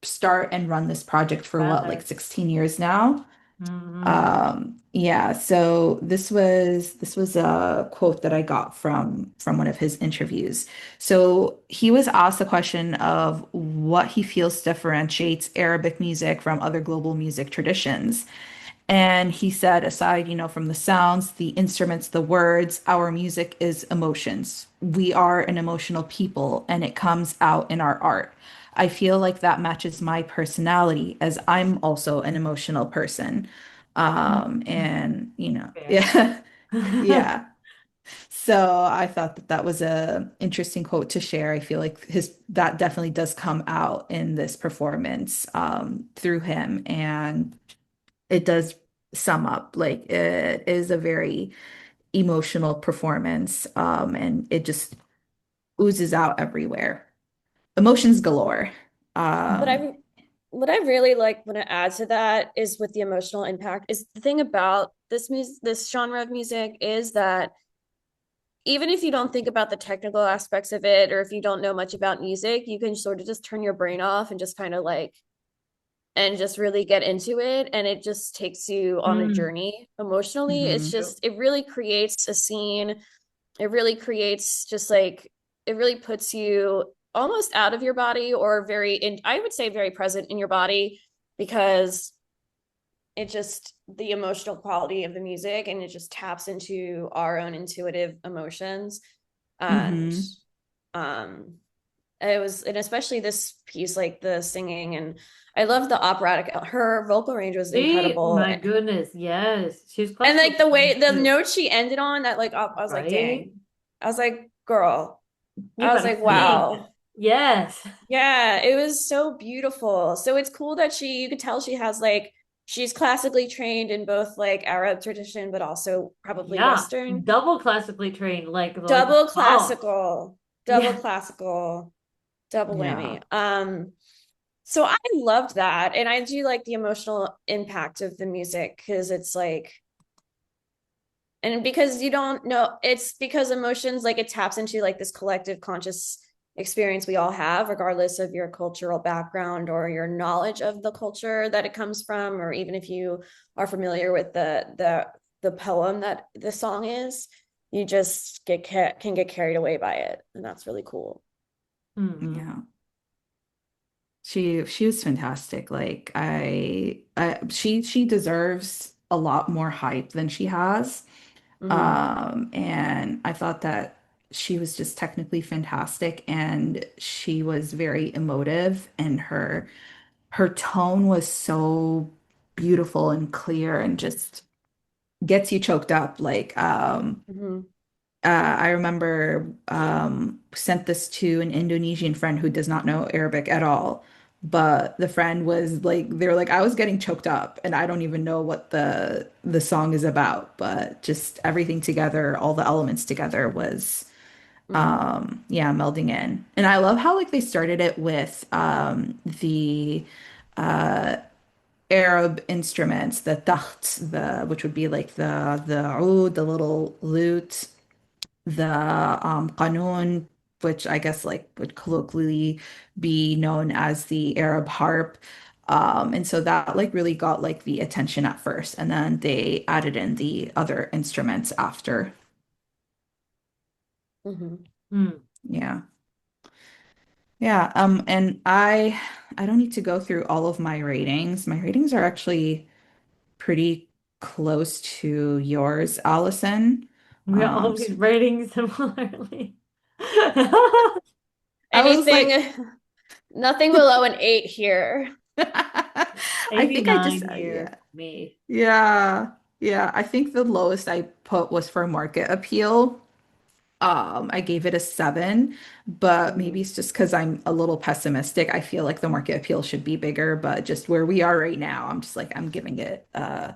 [SPEAKER 2] start and run this project for what like
[SPEAKER 1] Rather.
[SPEAKER 2] 16 years now.
[SPEAKER 1] Hmm.
[SPEAKER 2] Yeah, so this was a quote that I got from one of his interviews. So he was asked the question of what he feels differentiates Arabic music from other global music traditions. And he said, aside, from the sounds, the instruments, the words, our music is emotions. We are an emotional people, and it comes out in our art. I feel like that matches my personality, as I'm also an emotional person. And,
[SPEAKER 1] Fair.
[SPEAKER 2] yeah, yeah. So I thought that that was a interesting quote to share. I feel like his that definitely does come out in this performance through him, and it does sum up. Like it is a very emotional performance, and it just oozes out everywhere. Emotions galore.
[SPEAKER 3] But
[SPEAKER 2] Um,
[SPEAKER 3] what I really like want to add to that is with the emotional impact is the thing about this genre of music is that even if you don't think about the technical aspects of it, or if you don't know much about music, you can sort of just turn your brain off and just kind of like and just really get into it, and it just takes you on a
[SPEAKER 1] Mm.
[SPEAKER 3] journey emotionally. It's
[SPEAKER 2] mhm,
[SPEAKER 3] just it really creates a scene. It really creates just like it really puts you almost out of your body, or very in, I would say very present in your body, because it just the emotional quality of the music, and it just taps into our own intuitive emotions. And
[SPEAKER 2] mhm.
[SPEAKER 3] um it was, and especially this piece, like the singing, and I love the operatic, her vocal range was
[SPEAKER 1] See,
[SPEAKER 3] incredible.
[SPEAKER 1] my goodness, yes. She's
[SPEAKER 3] And
[SPEAKER 1] classical
[SPEAKER 3] like the way
[SPEAKER 1] trained
[SPEAKER 3] the
[SPEAKER 1] too,
[SPEAKER 3] note she ended on, that like I was like,
[SPEAKER 1] right?
[SPEAKER 3] dang. I was like, girl.
[SPEAKER 1] You
[SPEAKER 3] I was
[SPEAKER 1] gotta
[SPEAKER 3] like,
[SPEAKER 1] sing.
[SPEAKER 3] wow.
[SPEAKER 1] Yes.
[SPEAKER 3] Yeah, it was so beautiful. So it's cool that you could tell she has like she's classically trained in both like Arab tradition, but also probably
[SPEAKER 1] Yeah.
[SPEAKER 3] Western.
[SPEAKER 1] Double classically trained, like
[SPEAKER 3] Double
[SPEAKER 1] mom.
[SPEAKER 3] classical, double
[SPEAKER 1] Yeah.
[SPEAKER 3] classical, double
[SPEAKER 2] Yeah.
[SPEAKER 3] whammy. So I loved that. And I do like the emotional impact of the music, because it's like, and because you don't know, it's because emotions, like it taps into like this collective conscious experience we all have, regardless of your cultural background or your knowledge of the culture that it comes from, or even if you are familiar with the poem that the song is, you just can get carried away by it, and that's really cool.
[SPEAKER 1] Hmm.
[SPEAKER 2] Yeah. She was fantastic. Like she deserves a lot more hype than she has.
[SPEAKER 3] Mm-hmm.
[SPEAKER 2] And I thought that she was just technically fantastic and she was very emotive and her tone was so beautiful and clear and just gets you choked up. Like
[SPEAKER 3] Mm-hmm.
[SPEAKER 2] I remember sent this to an Indonesian friend who does not know Arabic at all. But the friend was like, they were like, I was getting choked up, and I don't even know what the song is about, but just everything together, all the elements together was,
[SPEAKER 3] Mm-hmm.
[SPEAKER 2] yeah, melding in. And I love how like they started it with the Arab instruments, the taht, the which would be like the oud, the little lute, the qanun, which I guess like would colloquially be known as the Arab harp. And so that like really got like the attention at first, and then they added in the other instruments after.
[SPEAKER 3] Mm-hmm.
[SPEAKER 1] Hmm.
[SPEAKER 2] Yeah. Yeah. And I don't need to go through all of my ratings. My ratings are actually pretty close to yours, Allison.
[SPEAKER 1] We are always
[SPEAKER 2] So
[SPEAKER 1] rating similarly.
[SPEAKER 2] I was like,
[SPEAKER 3] Anything, nothing below an 8 here.
[SPEAKER 2] I think I just
[SPEAKER 1] 89 here
[SPEAKER 2] yeah.
[SPEAKER 1] for me.
[SPEAKER 2] Yeah. Yeah, I think the lowest I put was for market appeal. I gave it a 7, but maybe
[SPEAKER 1] Mhm.
[SPEAKER 2] it's just because I'm a little pessimistic. I feel like the market appeal should be bigger, but just where we are right now, I'm just like I'm giving it a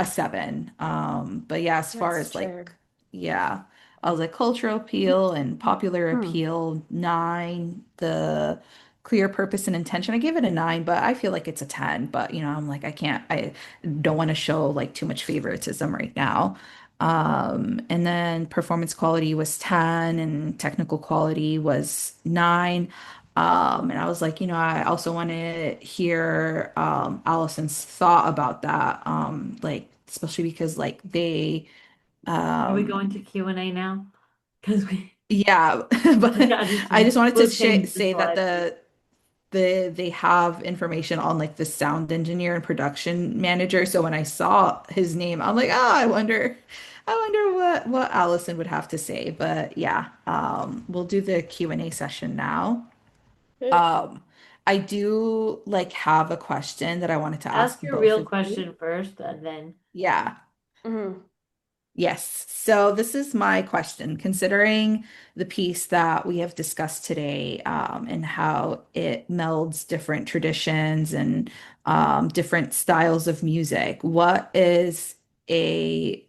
[SPEAKER 2] 7. But yeah, as far
[SPEAKER 3] That's
[SPEAKER 2] as
[SPEAKER 3] fair.
[SPEAKER 2] like, yeah, I was like cultural appeal and popular
[SPEAKER 1] Hmm.
[SPEAKER 2] appeal, 9. The clear purpose and intention, I gave it a 9, but I feel like it's a 10. But I'm like, I don't want to show like too much favoritism right now. And then performance quality was 10 and technical quality was 9. And I was like, I also want to hear Allison's thought about that. Like, especially because like they
[SPEAKER 1] Are we going
[SPEAKER 2] um
[SPEAKER 1] to Q&A now? Because we,
[SPEAKER 2] yeah, but
[SPEAKER 1] I just,
[SPEAKER 2] I just wanted to
[SPEAKER 1] we'll change the
[SPEAKER 2] say that
[SPEAKER 1] slide.
[SPEAKER 2] they have information on like the sound engineer and production manager. So when I saw his name, I'm like, oh, I wonder what Allison would have to say. But yeah, we'll do the Q&A session now. Um, I do like have a question that I wanted to ask
[SPEAKER 1] Ask your
[SPEAKER 2] both
[SPEAKER 1] real
[SPEAKER 2] of you.
[SPEAKER 1] question first, and then
[SPEAKER 2] Yeah.
[SPEAKER 3] Mhm.
[SPEAKER 2] Yes. So this is my question. Considering the piece that we have discussed today, and how it melds different traditions and different styles of music, what is a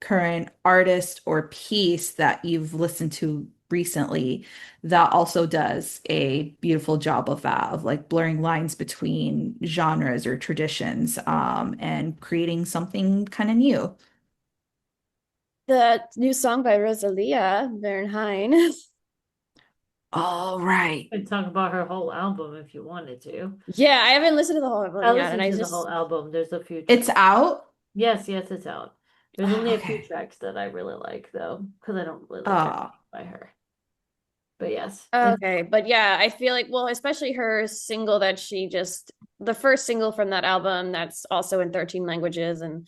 [SPEAKER 2] current artist or piece that you've listened to recently that also does a beautiful job of that, of like blurring lines between genres or traditions, and creating something kind of new?
[SPEAKER 3] The new song by Rosalia Bernheim.
[SPEAKER 2] All right.
[SPEAKER 1] we can talk about her whole album if you wanted to.
[SPEAKER 3] Yeah, I haven't listened to the whole
[SPEAKER 1] I
[SPEAKER 3] album yet, and
[SPEAKER 1] listened
[SPEAKER 3] I
[SPEAKER 1] to the whole
[SPEAKER 3] just
[SPEAKER 1] album. There's a few
[SPEAKER 2] It's
[SPEAKER 1] tracks.
[SPEAKER 2] out.
[SPEAKER 1] Yes, yes, it's out. There's
[SPEAKER 2] Oh,
[SPEAKER 1] only a few
[SPEAKER 2] okay.
[SPEAKER 1] tracks that I really like though, because I don't really like everything
[SPEAKER 2] Oh,
[SPEAKER 1] by her. But yes, it's
[SPEAKER 3] okay, but yeah, I feel like, well, especially her single that she just, the first single from that album that's also in 13 languages, and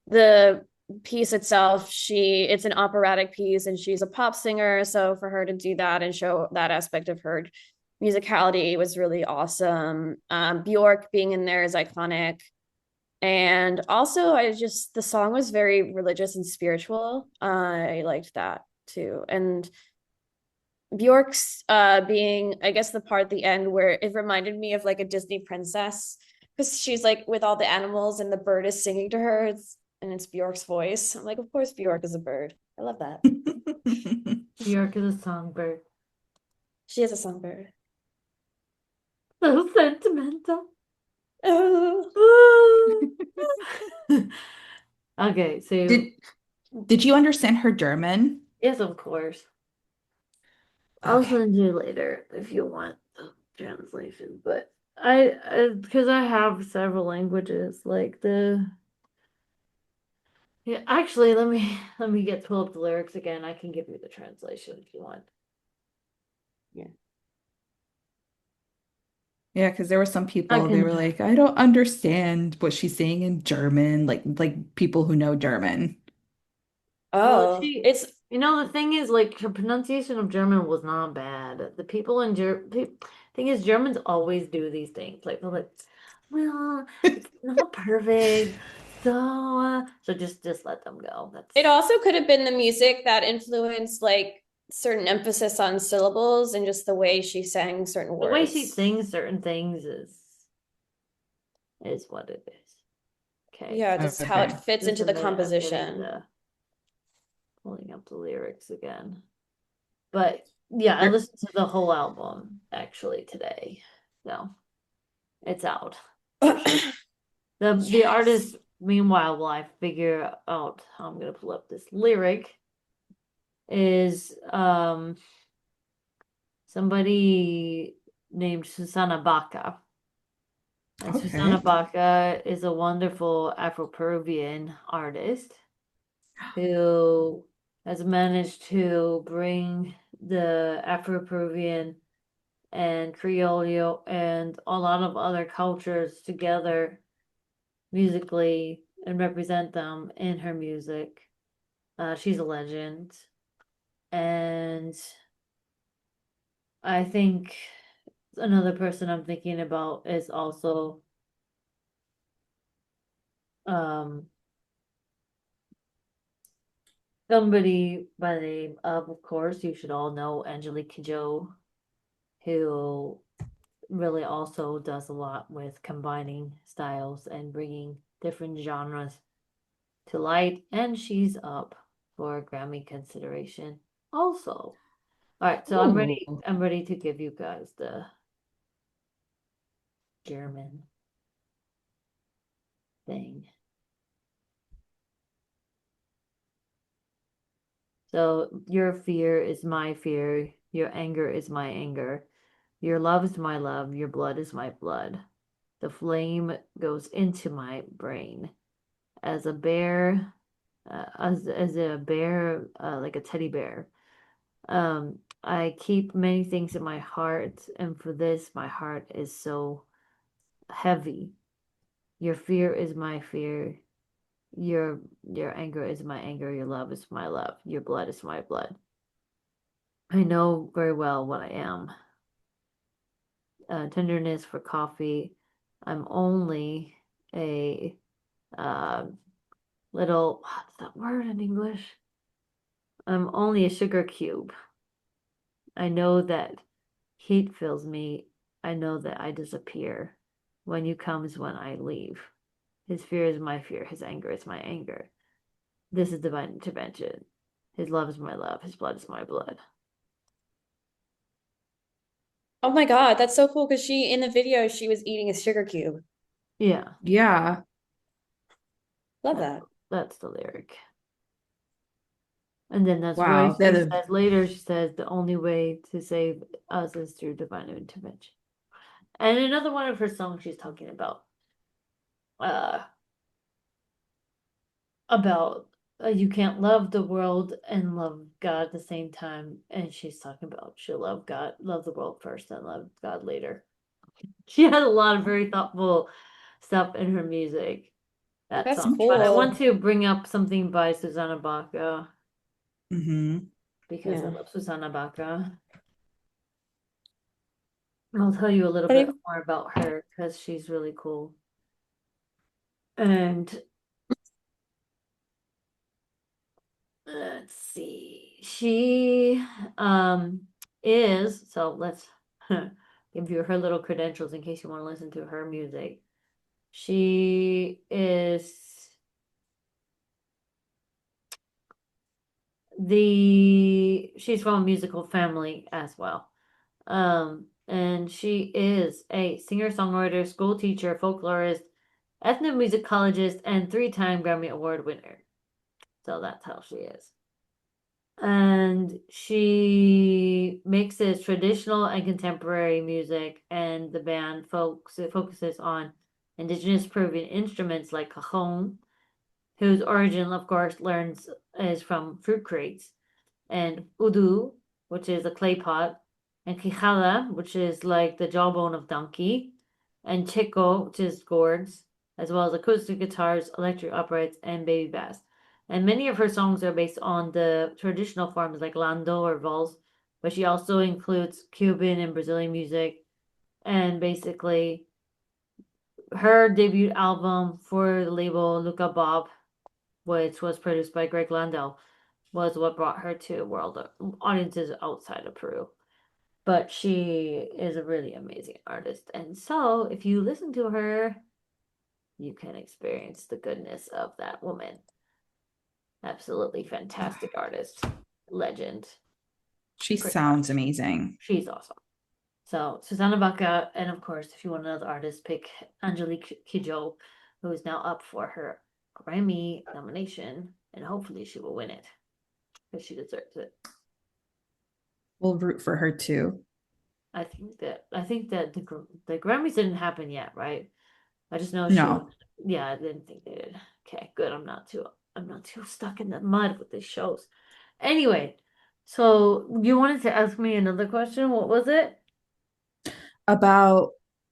[SPEAKER 3] the piece itself, it's an operatic piece and she's a pop singer, so for her to do that and show that aspect of her musicality was really awesome. Bjork being in there is iconic. And also, the song was very religious and spiritual. I liked that too. And Bjork's being, I guess, the part at the end where it reminded me of like a Disney princess because she's like with all the animals and the bird is singing to her. And it's Bjork's voice. I'm like, of course, Bjork is a bird. I love that.
[SPEAKER 1] Bjork is a songbird.
[SPEAKER 3] She is a songbird.
[SPEAKER 1] So sentimental.
[SPEAKER 3] Oh.
[SPEAKER 1] Okay, so
[SPEAKER 2] did did you understand her German?
[SPEAKER 1] yes, of course. I'll
[SPEAKER 2] Okay.
[SPEAKER 1] send you later if you want the translation, but I because I have several languages like the yeah, actually let me get pull up the lyrics again. I can give you the translation if you want. Yeah.
[SPEAKER 2] Yeah, because there were some
[SPEAKER 1] I
[SPEAKER 2] people, they
[SPEAKER 1] can
[SPEAKER 2] were like, I don't understand what she's saying in German, like people who know German.
[SPEAKER 1] well
[SPEAKER 3] Oh,
[SPEAKER 1] she
[SPEAKER 3] it's
[SPEAKER 1] the thing is like her pronunciation of German was not bad. The people in thing is Germans always do these things. Like they're like, well, it's not perfect. So just let them go.
[SPEAKER 3] it
[SPEAKER 1] That's
[SPEAKER 3] also could have been the music that influenced like certain emphasis on syllables and just the way she sang certain
[SPEAKER 1] the way she
[SPEAKER 3] words.
[SPEAKER 1] sings certain things is what it is. Okay.
[SPEAKER 3] Yeah, just how it
[SPEAKER 2] Okay.
[SPEAKER 3] fits
[SPEAKER 1] Just
[SPEAKER 3] into
[SPEAKER 1] a
[SPEAKER 3] the
[SPEAKER 1] minute, I'm getting
[SPEAKER 3] composition.
[SPEAKER 1] the pulling up the lyrics again. But yeah, I
[SPEAKER 2] There-
[SPEAKER 1] listened to the whole album actually today. So it's out for sure. The
[SPEAKER 3] Yes.
[SPEAKER 1] artist, meanwhile, while I figure out how I'm gonna pull up this lyric, is somebody named Susanna Baca. And Susanna
[SPEAKER 2] Okay.
[SPEAKER 1] Baca is a wonderful Afro-Peruvian artist who has managed to bring the Afro-Peruvian and Creole and a lot of other cultures together musically and represent them in her music. She's a legend. And I think another person I'm thinking about is also somebody by the name of course, you should all know Angelique Kidjo, who really also does a lot with combining styles and bringing different genres to light, and she's up for Grammy consideration also. All right, so
[SPEAKER 2] Ooh.
[SPEAKER 1] I'm ready to give you guys the German thing. So your fear is my fear, your anger is my anger, your love is my love, your blood is my blood. The flame goes into my brain as a bear, as a bear, like a teddy bear. I keep many things in my heart, and for this, my heart is so heavy. Your fear is my fear. Your anger is my anger. Your love is my love. Your blood is my blood. I know very well what I am. Tenderness for coffee. I'm only a little, what's that word in English? I'm only a sugar cube. I know that heat fills me. I know that I disappear. When you come is when I leave. His fear is my fear. His anger is my anger. This is divine intervention. His love is my love. His blood is my blood.
[SPEAKER 3] Oh my God, that's so cool because she in the video she was eating a sugar cube.
[SPEAKER 1] Yeah,
[SPEAKER 2] Yeah.
[SPEAKER 3] Love that.
[SPEAKER 1] that's the lyric. And then that's why
[SPEAKER 2] Wow.
[SPEAKER 1] she says later, she says the only way to save us is through divine intervention. And another one of her songs, she's talking uh, about you can't love the world and love God at the same time. And she's talking about she'll love God, love the world first, and love God later. She has a lot of very thoughtful stuff in her music. That
[SPEAKER 3] That's
[SPEAKER 1] song. But I want
[SPEAKER 3] cool.
[SPEAKER 1] to bring up something by Susanna Baca
[SPEAKER 2] Hmm.
[SPEAKER 1] because I
[SPEAKER 3] Yeah.
[SPEAKER 1] love Susanna Baca. I'll tell you a little
[SPEAKER 3] What
[SPEAKER 1] bit
[SPEAKER 3] do
[SPEAKER 1] more about her because she's really cool. And let's see. She is so let's give you her little credentials in case you want to listen to her music. She is she's from a musical family as well. And she is a singer-songwriter, school teacher, folklorist, ethnomusicologist, and three-time Grammy Award winner. So that's how she is. And she mixes traditional and contemporary music, and the band focuses on indigenous Peruvian instruments like cajon, whose origin, of course, learns is from fruit crates, and udu, which is a clay pot, and quijada, which is like the jawbone of donkey, and chico, which is gourds, as well as acoustic guitars, electric uprights, and baby bass. And many of her songs are based on the traditional forms like lando or vals, but she also includes Cuban and Brazilian music. And basically, her debut album for the label Luca Bob, which was produced by Greg Landau, was what brought her to world audiences outside of Peru. But she is a really amazing artist. And so if you listen to her, you can experience the goodness of that woman. Absolutely fantastic artist, legend.
[SPEAKER 2] She
[SPEAKER 1] Pretty
[SPEAKER 2] sounds
[SPEAKER 1] much.
[SPEAKER 2] amazing.
[SPEAKER 1] She's awesome. So Susanna Baca, and of course, if you want another artist, pick Angelique Kidjo, who is now up for her Grammy nomination, and hopefully she will win it because she deserves it.
[SPEAKER 2] We'll root for her too.
[SPEAKER 1] I think that the Grammys didn't happen yet, right? I just know she was.
[SPEAKER 2] No.
[SPEAKER 1] Yeah, I didn't think they did. Okay, good. I'm not too stuck in the mud with these shows. Anyway, so you wanted to ask me another question. What was it?
[SPEAKER 2] About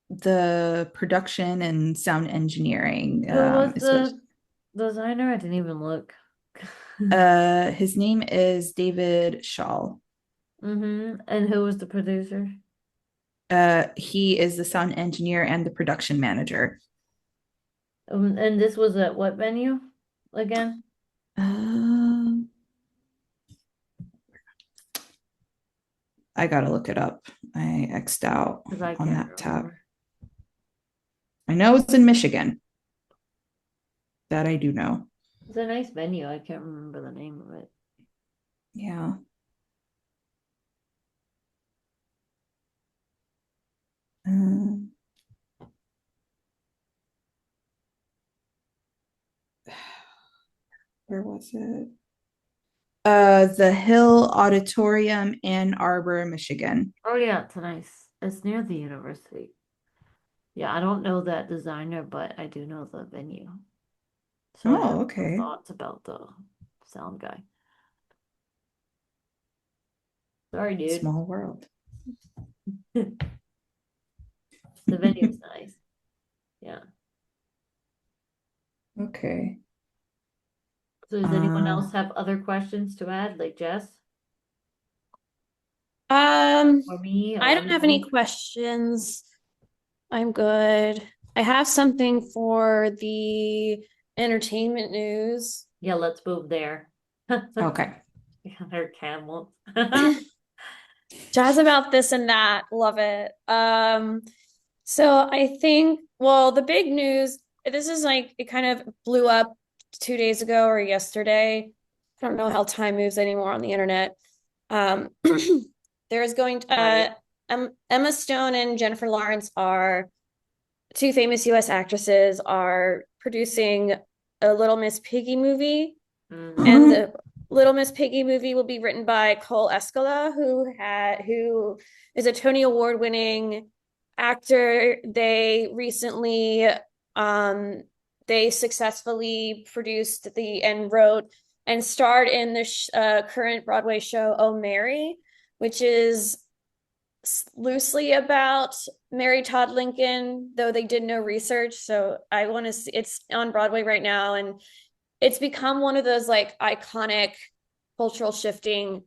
[SPEAKER 2] the production and sound engineering,
[SPEAKER 1] Who was
[SPEAKER 2] especially.
[SPEAKER 1] the designer? I didn't even look.
[SPEAKER 2] His name is David Shaw.
[SPEAKER 1] Mm-hmm. And who was the producer?
[SPEAKER 2] He is the sound engineer and the production manager.
[SPEAKER 1] And this was at what venue again?
[SPEAKER 2] Um, I gotta look it up. I X'd out
[SPEAKER 1] Because I
[SPEAKER 2] on
[SPEAKER 1] can't
[SPEAKER 2] that tab.
[SPEAKER 1] remember.
[SPEAKER 2] I know it's in Michigan. That I do know.
[SPEAKER 1] It's a nice venue. I can't remember the name of it.
[SPEAKER 2] Yeah. Um, where was it? The Hill Auditorium, Ann Arbor, Michigan.
[SPEAKER 1] Oh yeah, it's nice. It's near the university. Yeah, I don't know that designer, but I do know the venue. So I have
[SPEAKER 2] Oh,
[SPEAKER 1] some
[SPEAKER 2] okay.
[SPEAKER 1] thoughts about the sound guy. Sorry, dude.
[SPEAKER 2] Small world.
[SPEAKER 1] The venue's nice. Yeah.
[SPEAKER 2] Okay.
[SPEAKER 1] So does anyone
[SPEAKER 2] Uh,
[SPEAKER 1] else have other questions to add, like Jess
[SPEAKER 3] Um,
[SPEAKER 1] or me or
[SPEAKER 3] I don't have any
[SPEAKER 1] anyone?
[SPEAKER 3] questions. I'm good. I have something for the entertainment news.
[SPEAKER 1] Yeah, let's move there.
[SPEAKER 2] okay.
[SPEAKER 1] Yeah, they're camels.
[SPEAKER 3] Jazz about this and that. Love it. So I think, well, the big news, this is like it kind of blew up 2 days ago or yesterday. I don't know how time moves anymore on the internet. Um, there's going to,
[SPEAKER 1] Right.
[SPEAKER 3] Emma Stone and Jennifer Lawrence are two famous US actresses are producing a Little Miss Piggy movie. And
[SPEAKER 1] Mhm.
[SPEAKER 3] the Little Miss Piggy movie will be written by Cole Escala, who is a Tony Award winning actor. They recently they successfully produced the and wrote and starred in the current Broadway show Oh Mary, which is loosely about Mary Todd Lincoln, though they did no research. So I want to see it's on Broadway right now, and it's become one of those like iconic cultural shifting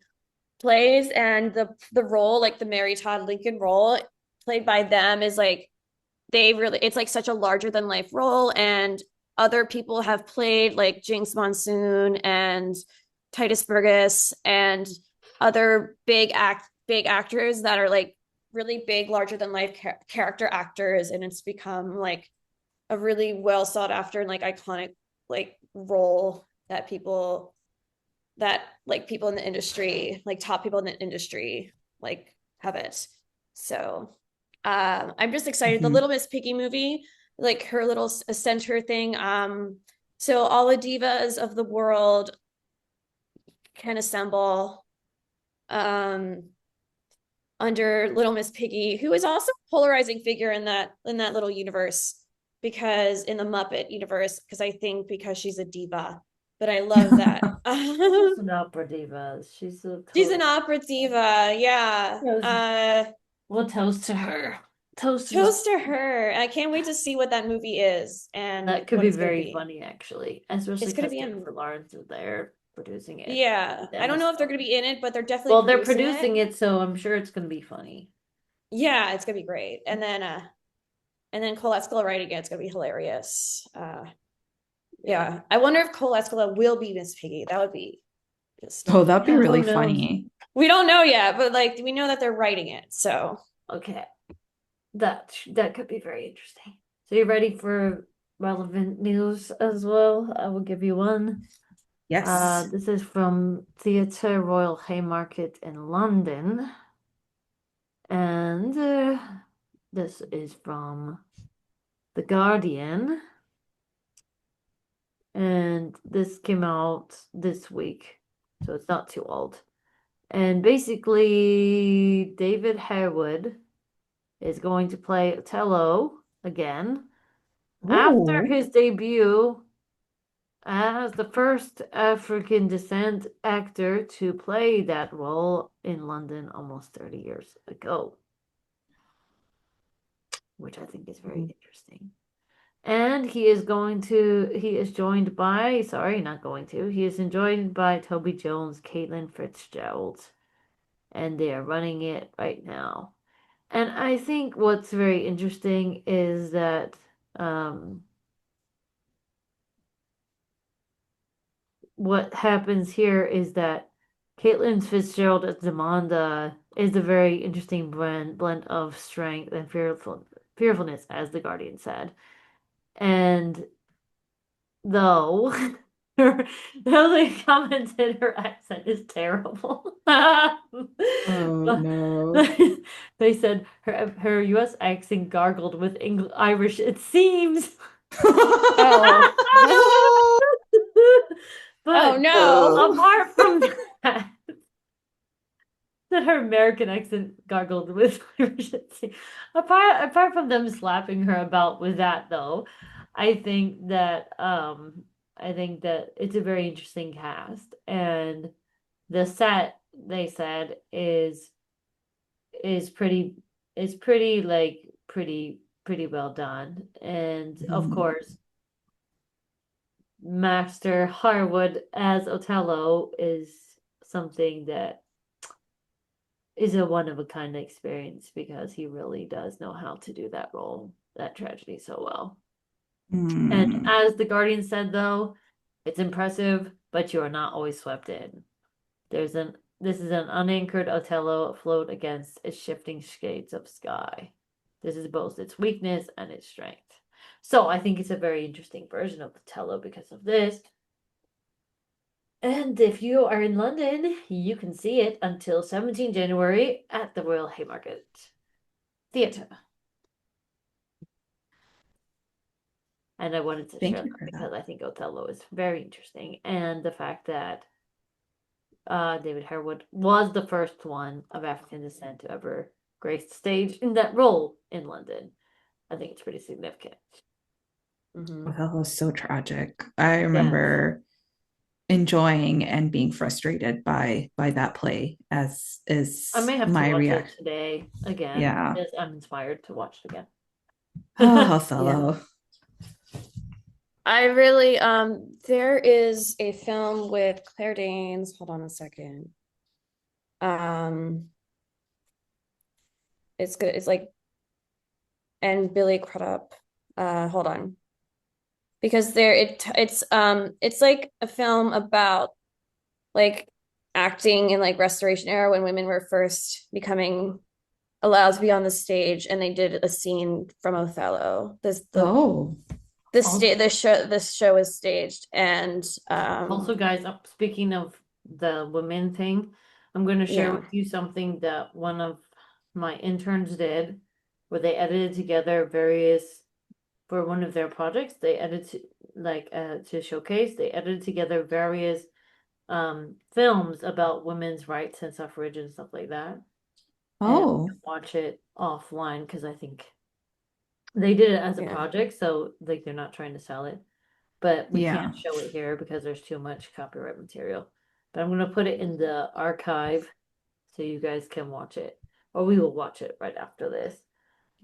[SPEAKER 3] plays. And the role, like the Mary Todd Lincoln role played by them, is like they really it's like such a larger than life role. And other people have played like Jinx Monsoon and Titus Burgess and other big actors that are like really big larger than life character actors, and it's become like a really well sought after and like iconic like role that people in the industry, like top people in the industry, like have it. So I'm just excited. The
[SPEAKER 2] Mhm.
[SPEAKER 3] Little Miss Piggy movie, like her little center thing. So all the divas of the world can assemble um under Little Miss Piggy, who is also a polarizing figure in that little universe, because in the Muppet universe, because I think because she's a diva, but I love that.
[SPEAKER 1] She's an opera diva. She's a
[SPEAKER 3] She's an
[SPEAKER 1] total.
[SPEAKER 3] opera diva, yeah.
[SPEAKER 1] We'll toast to her. Toast to the.
[SPEAKER 3] Toast to her. I can't wait to see what that movie is and
[SPEAKER 1] That could
[SPEAKER 3] what
[SPEAKER 1] be
[SPEAKER 3] it's gonna
[SPEAKER 1] very
[SPEAKER 3] be.
[SPEAKER 1] funny, actually, especially
[SPEAKER 3] It's gonna
[SPEAKER 1] because
[SPEAKER 3] be
[SPEAKER 1] Jennifer Lawrence is there producing it.
[SPEAKER 3] yeah.
[SPEAKER 1] With
[SPEAKER 3] I
[SPEAKER 1] Emma
[SPEAKER 3] don't know if they're gonna
[SPEAKER 1] Stone.
[SPEAKER 3] be in it, but they're definitely
[SPEAKER 1] Well, they're
[SPEAKER 3] producing it.
[SPEAKER 1] producing it, so I'm sure it's gonna be funny.
[SPEAKER 3] Yeah, it's gonna be great. And then Cole Escola writing it, it's gonna be hilarious. Yeah. I wonder if Cole Escola will be Miss Piggy. That would be just
[SPEAKER 2] Oh, that'd be
[SPEAKER 1] Yeah, who
[SPEAKER 2] really
[SPEAKER 1] knows?
[SPEAKER 2] funny.
[SPEAKER 3] we don't know yet, but like we know that they're writing it. So
[SPEAKER 1] Okay, that could be very interesting. So you ready for relevant news as well? I will give you one.
[SPEAKER 2] Yes.
[SPEAKER 1] This is from Theatre Royal Haymarket in London, and this is from The Guardian, and this came out this week, so it's not too old. And basically, David Harewood is going to play Othello again after
[SPEAKER 2] Ooh.
[SPEAKER 1] his debut as the first African descent actor to play that role in London almost 30 years ago, which I think is very interesting. And he is joined by, sorry, not going to, he is joined by Toby Jones, Caitlin Fitzgerald, and they are running it right now. And I think what's very interesting is that um, what happens here is that Caitlin Fitzgerald as Demanda is a very interesting blend of strength and fearfulness, as the Guardian said. And though her they commented her accent is terrible.
[SPEAKER 2] Oh
[SPEAKER 1] But
[SPEAKER 2] no.
[SPEAKER 1] they said her US accent gargled with Irish, it seems.
[SPEAKER 3] Oh. Oh
[SPEAKER 1] But
[SPEAKER 3] no.
[SPEAKER 1] apart from that, that her American accent gargled with Irish, it seems. Apart from them slapping her about with that though, I think that it's a very interesting cast, and the set they said is pretty pretty well done. And of
[SPEAKER 2] Mhm.
[SPEAKER 1] course, Master Harwood as Othello is something that is a one of a kind experience because he really does know how to do that role, that tragedy so well. And
[SPEAKER 2] Mm.
[SPEAKER 1] as the Guardian said though, it's impressive, but you are not always swept in. This is an unanchored Othello afloat against its shifting shades of sky. This is both its weakness and its strength. So I think it's a very interesting version of Othello because of this. And if you are in London, you can see it until 17 January at the Royal Haymarket Theatre. And I wanted to
[SPEAKER 2] Thank
[SPEAKER 1] share
[SPEAKER 2] you
[SPEAKER 1] that
[SPEAKER 2] for that.
[SPEAKER 1] because I think Othello is very interesting. And the fact that David Harewood was the first one of African descent to ever grace the stage in that role in London. I think it's pretty significant.
[SPEAKER 3] Mhm.
[SPEAKER 2] Oh, that was so tragic. I
[SPEAKER 1] Yeah,
[SPEAKER 2] remember enjoying and being frustrated by that play, as
[SPEAKER 1] I
[SPEAKER 2] is
[SPEAKER 1] may have to
[SPEAKER 2] my
[SPEAKER 1] watch it
[SPEAKER 2] reaction.
[SPEAKER 1] today again
[SPEAKER 2] Yeah.
[SPEAKER 1] because I'm inspired to watch it again.
[SPEAKER 2] Oh,
[SPEAKER 1] Yeah.
[SPEAKER 2] Othello.
[SPEAKER 3] I really there is a film with Claire Danes. Hold on a second. Um it's good. It's like and Billy Crudup. Hold on. Because it's like a film about like acting in like Restoration era when women were first becoming allowed to be on the stage, and they did a scene from Othello.
[SPEAKER 2] Oh,
[SPEAKER 1] Also,
[SPEAKER 3] This show is staged, and
[SPEAKER 1] guys, speaking of the women thing, I'm going to share
[SPEAKER 3] yeah.
[SPEAKER 1] with you something that one of my interns did, where they edited together various for one of their projects. They edited to showcase. They edited together various films about women's rights and suffrage and stuff like that. And we
[SPEAKER 2] oh,
[SPEAKER 1] can watch it offline because I think they did it as a
[SPEAKER 3] Yeah.
[SPEAKER 1] project, so like they're not trying to sell it. But we
[SPEAKER 2] yeah,
[SPEAKER 1] can't show it here because there's too much copyright material. But I'm gonna put it in the archive so you guys can watch it. Or we will watch it right after this,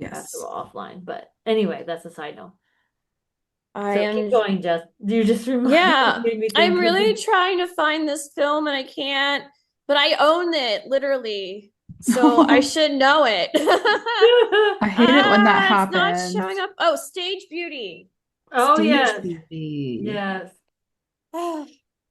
[SPEAKER 1] after we're
[SPEAKER 2] yes,
[SPEAKER 1] offline. But anyway, that's a side note.
[SPEAKER 3] I
[SPEAKER 1] So keep
[SPEAKER 3] am
[SPEAKER 1] going, Jess. You just
[SPEAKER 3] Yeah,
[SPEAKER 1] made me
[SPEAKER 3] I'm
[SPEAKER 1] think of
[SPEAKER 3] really trying to find this film and I can't, but I own it literally. So I should know it.
[SPEAKER 2] I hate it when that
[SPEAKER 3] It's not showing
[SPEAKER 2] happens.
[SPEAKER 3] up. Oh, Stage Beauty.
[SPEAKER 1] Oh
[SPEAKER 2] Stage
[SPEAKER 1] yes.
[SPEAKER 2] beauty.
[SPEAKER 1] Yes.
[SPEAKER 3] Yeah,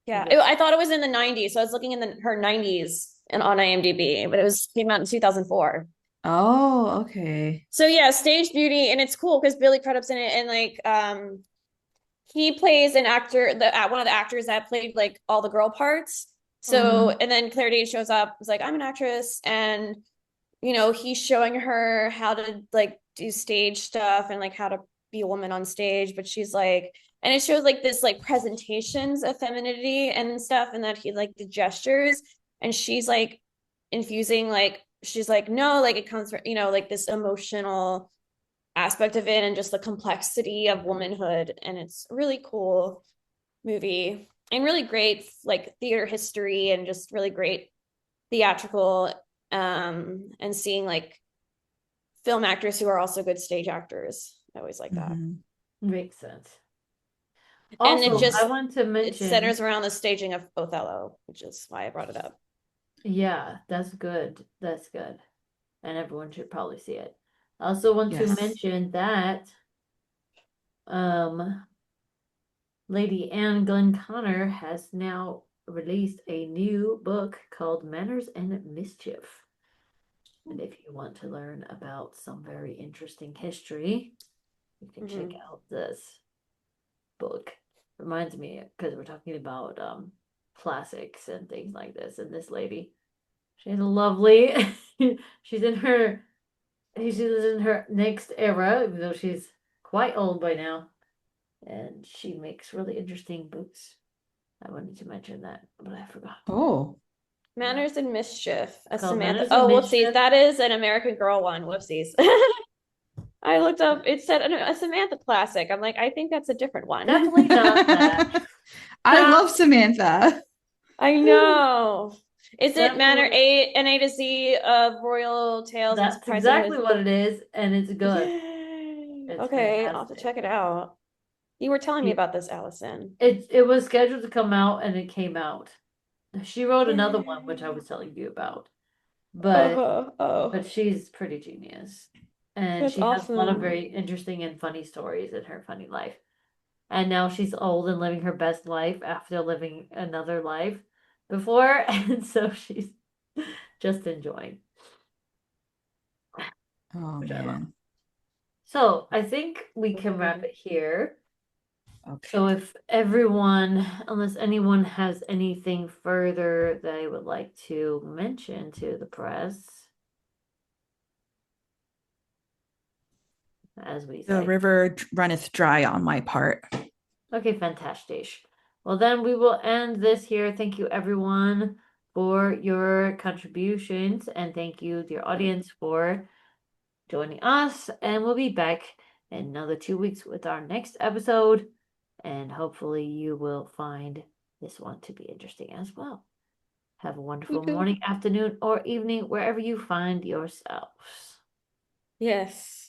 [SPEAKER 1] Yes.
[SPEAKER 3] I thought it was in the 90s, so I was looking in her 90s and on IMDb, but it was came out in 2004.
[SPEAKER 2] Oh, okay.
[SPEAKER 3] So yeah, Stage Beauty, and it's cool because Billy Crudup's in it, and like he plays an actor, the one of the actors that played like all the girl parts. So,
[SPEAKER 1] Mhm.
[SPEAKER 3] and then Claire Danes shows up, is like, I'm an actress, and he's showing her how to like do stage stuff and like how to be a woman on stage, but she's like, and it shows like this like presentations of femininity and stuff, and that he like the gestures, and she's like infusing like she's like, no, like it comes from, like this emotional aspect of it and just the complexity of womanhood. And it's a really cool movie and really great like theater history and just really great theatrical and seeing like film actors who are also good stage actors. I always like that.
[SPEAKER 2] Mhm.
[SPEAKER 1] Makes sense.
[SPEAKER 3] And it
[SPEAKER 1] Also, I
[SPEAKER 3] just
[SPEAKER 1] want to
[SPEAKER 3] it
[SPEAKER 1] mention,
[SPEAKER 3] centers around the staging of Othello, which is why I brought it up.
[SPEAKER 1] yeah, that's good. That's good. And everyone should probably see it. I also want to
[SPEAKER 2] Yes.
[SPEAKER 1] mention that um Lady Anne Glenconner has now released a new book called Manners and Mischief. And if you want to learn about some very interesting history, you can check out this book. Reminds me, because we're talking about classics and things like this, and this lady, she's a lovely she's in her next era, even though she's quite old by now. And she makes really interesting books. I wanted to mention that, but I forgot.
[SPEAKER 2] Oh,
[SPEAKER 3] Manners and Mischief. A
[SPEAKER 1] It's called
[SPEAKER 3] Samantha.
[SPEAKER 1] Manners and
[SPEAKER 3] Oh, whoopsies.
[SPEAKER 1] Mischief.
[SPEAKER 3] That is an American Girl one. Whoopsies. I looked up, it said a Samantha classic. I'm like, I think that's a different one.
[SPEAKER 1] Definitely not that.
[SPEAKER 2] I love Samantha.
[SPEAKER 3] I know. Is it Manor
[SPEAKER 1] Definitely.
[SPEAKER 3] A an A to Z of Royal Tales and
[SPEAKER 1] That's
[SPEAKER 3] Surprising
[SPEAKER 1] exactly what it is, and it's good.
[SPEAKER 3] Yay.
[SPEAKER 1] It's
[SPEAKER 3] Okay, I'll have to
[SPEAKER 1] fantastic.
[SPEAKER 3] check it out. You were telling me about this, Allison.
[SPEAKER 1] It was scheduled to come out, and it came out. She wrote another one, which I
[SPEAKER 3] Yay.
[SPEAKER 1] was telling you about, but
[SPEAKER 3] Uh-huh. Oh,
[SPEAKER 1] she's pretty genius, and
[SPEAKER 3] that's
[SPEAKER 1] she has a lot of
[SPEAKER 3] awesome.
[SPEAKER 1] very interesting and funny stories in her funny life. And now she's old and living her best life after living another life before, and so she's just enjoying,
[SPEAKER 2] Oh
[SPEAKER 1] which I love.
[SPEAKER 2] man.
[SPEAKER 1] So I think we can wrap it here. So
[SPEAKER 2] Okay.
[SPEAKER 1] if everyone, unless anyone has anything further they would like to mention to the press, as we
[SPEAKER 2] The
[SPEAKER 1] say.
[SPEAKER 2] river runneth dry on my part.
[SPEAKER 1] Okay, fantastic. Well, then we will end this here. Thank you, everyone, for your contributions, and thank you, dear audience, for joining us. And we'll be back in another 2 weeks with our next episode. And hopefully, you will find this one to be interesting as well. Have a wonderful morning, afternoon, or evening, wherever you find yourselves.
[SPEAKER 3] Yes.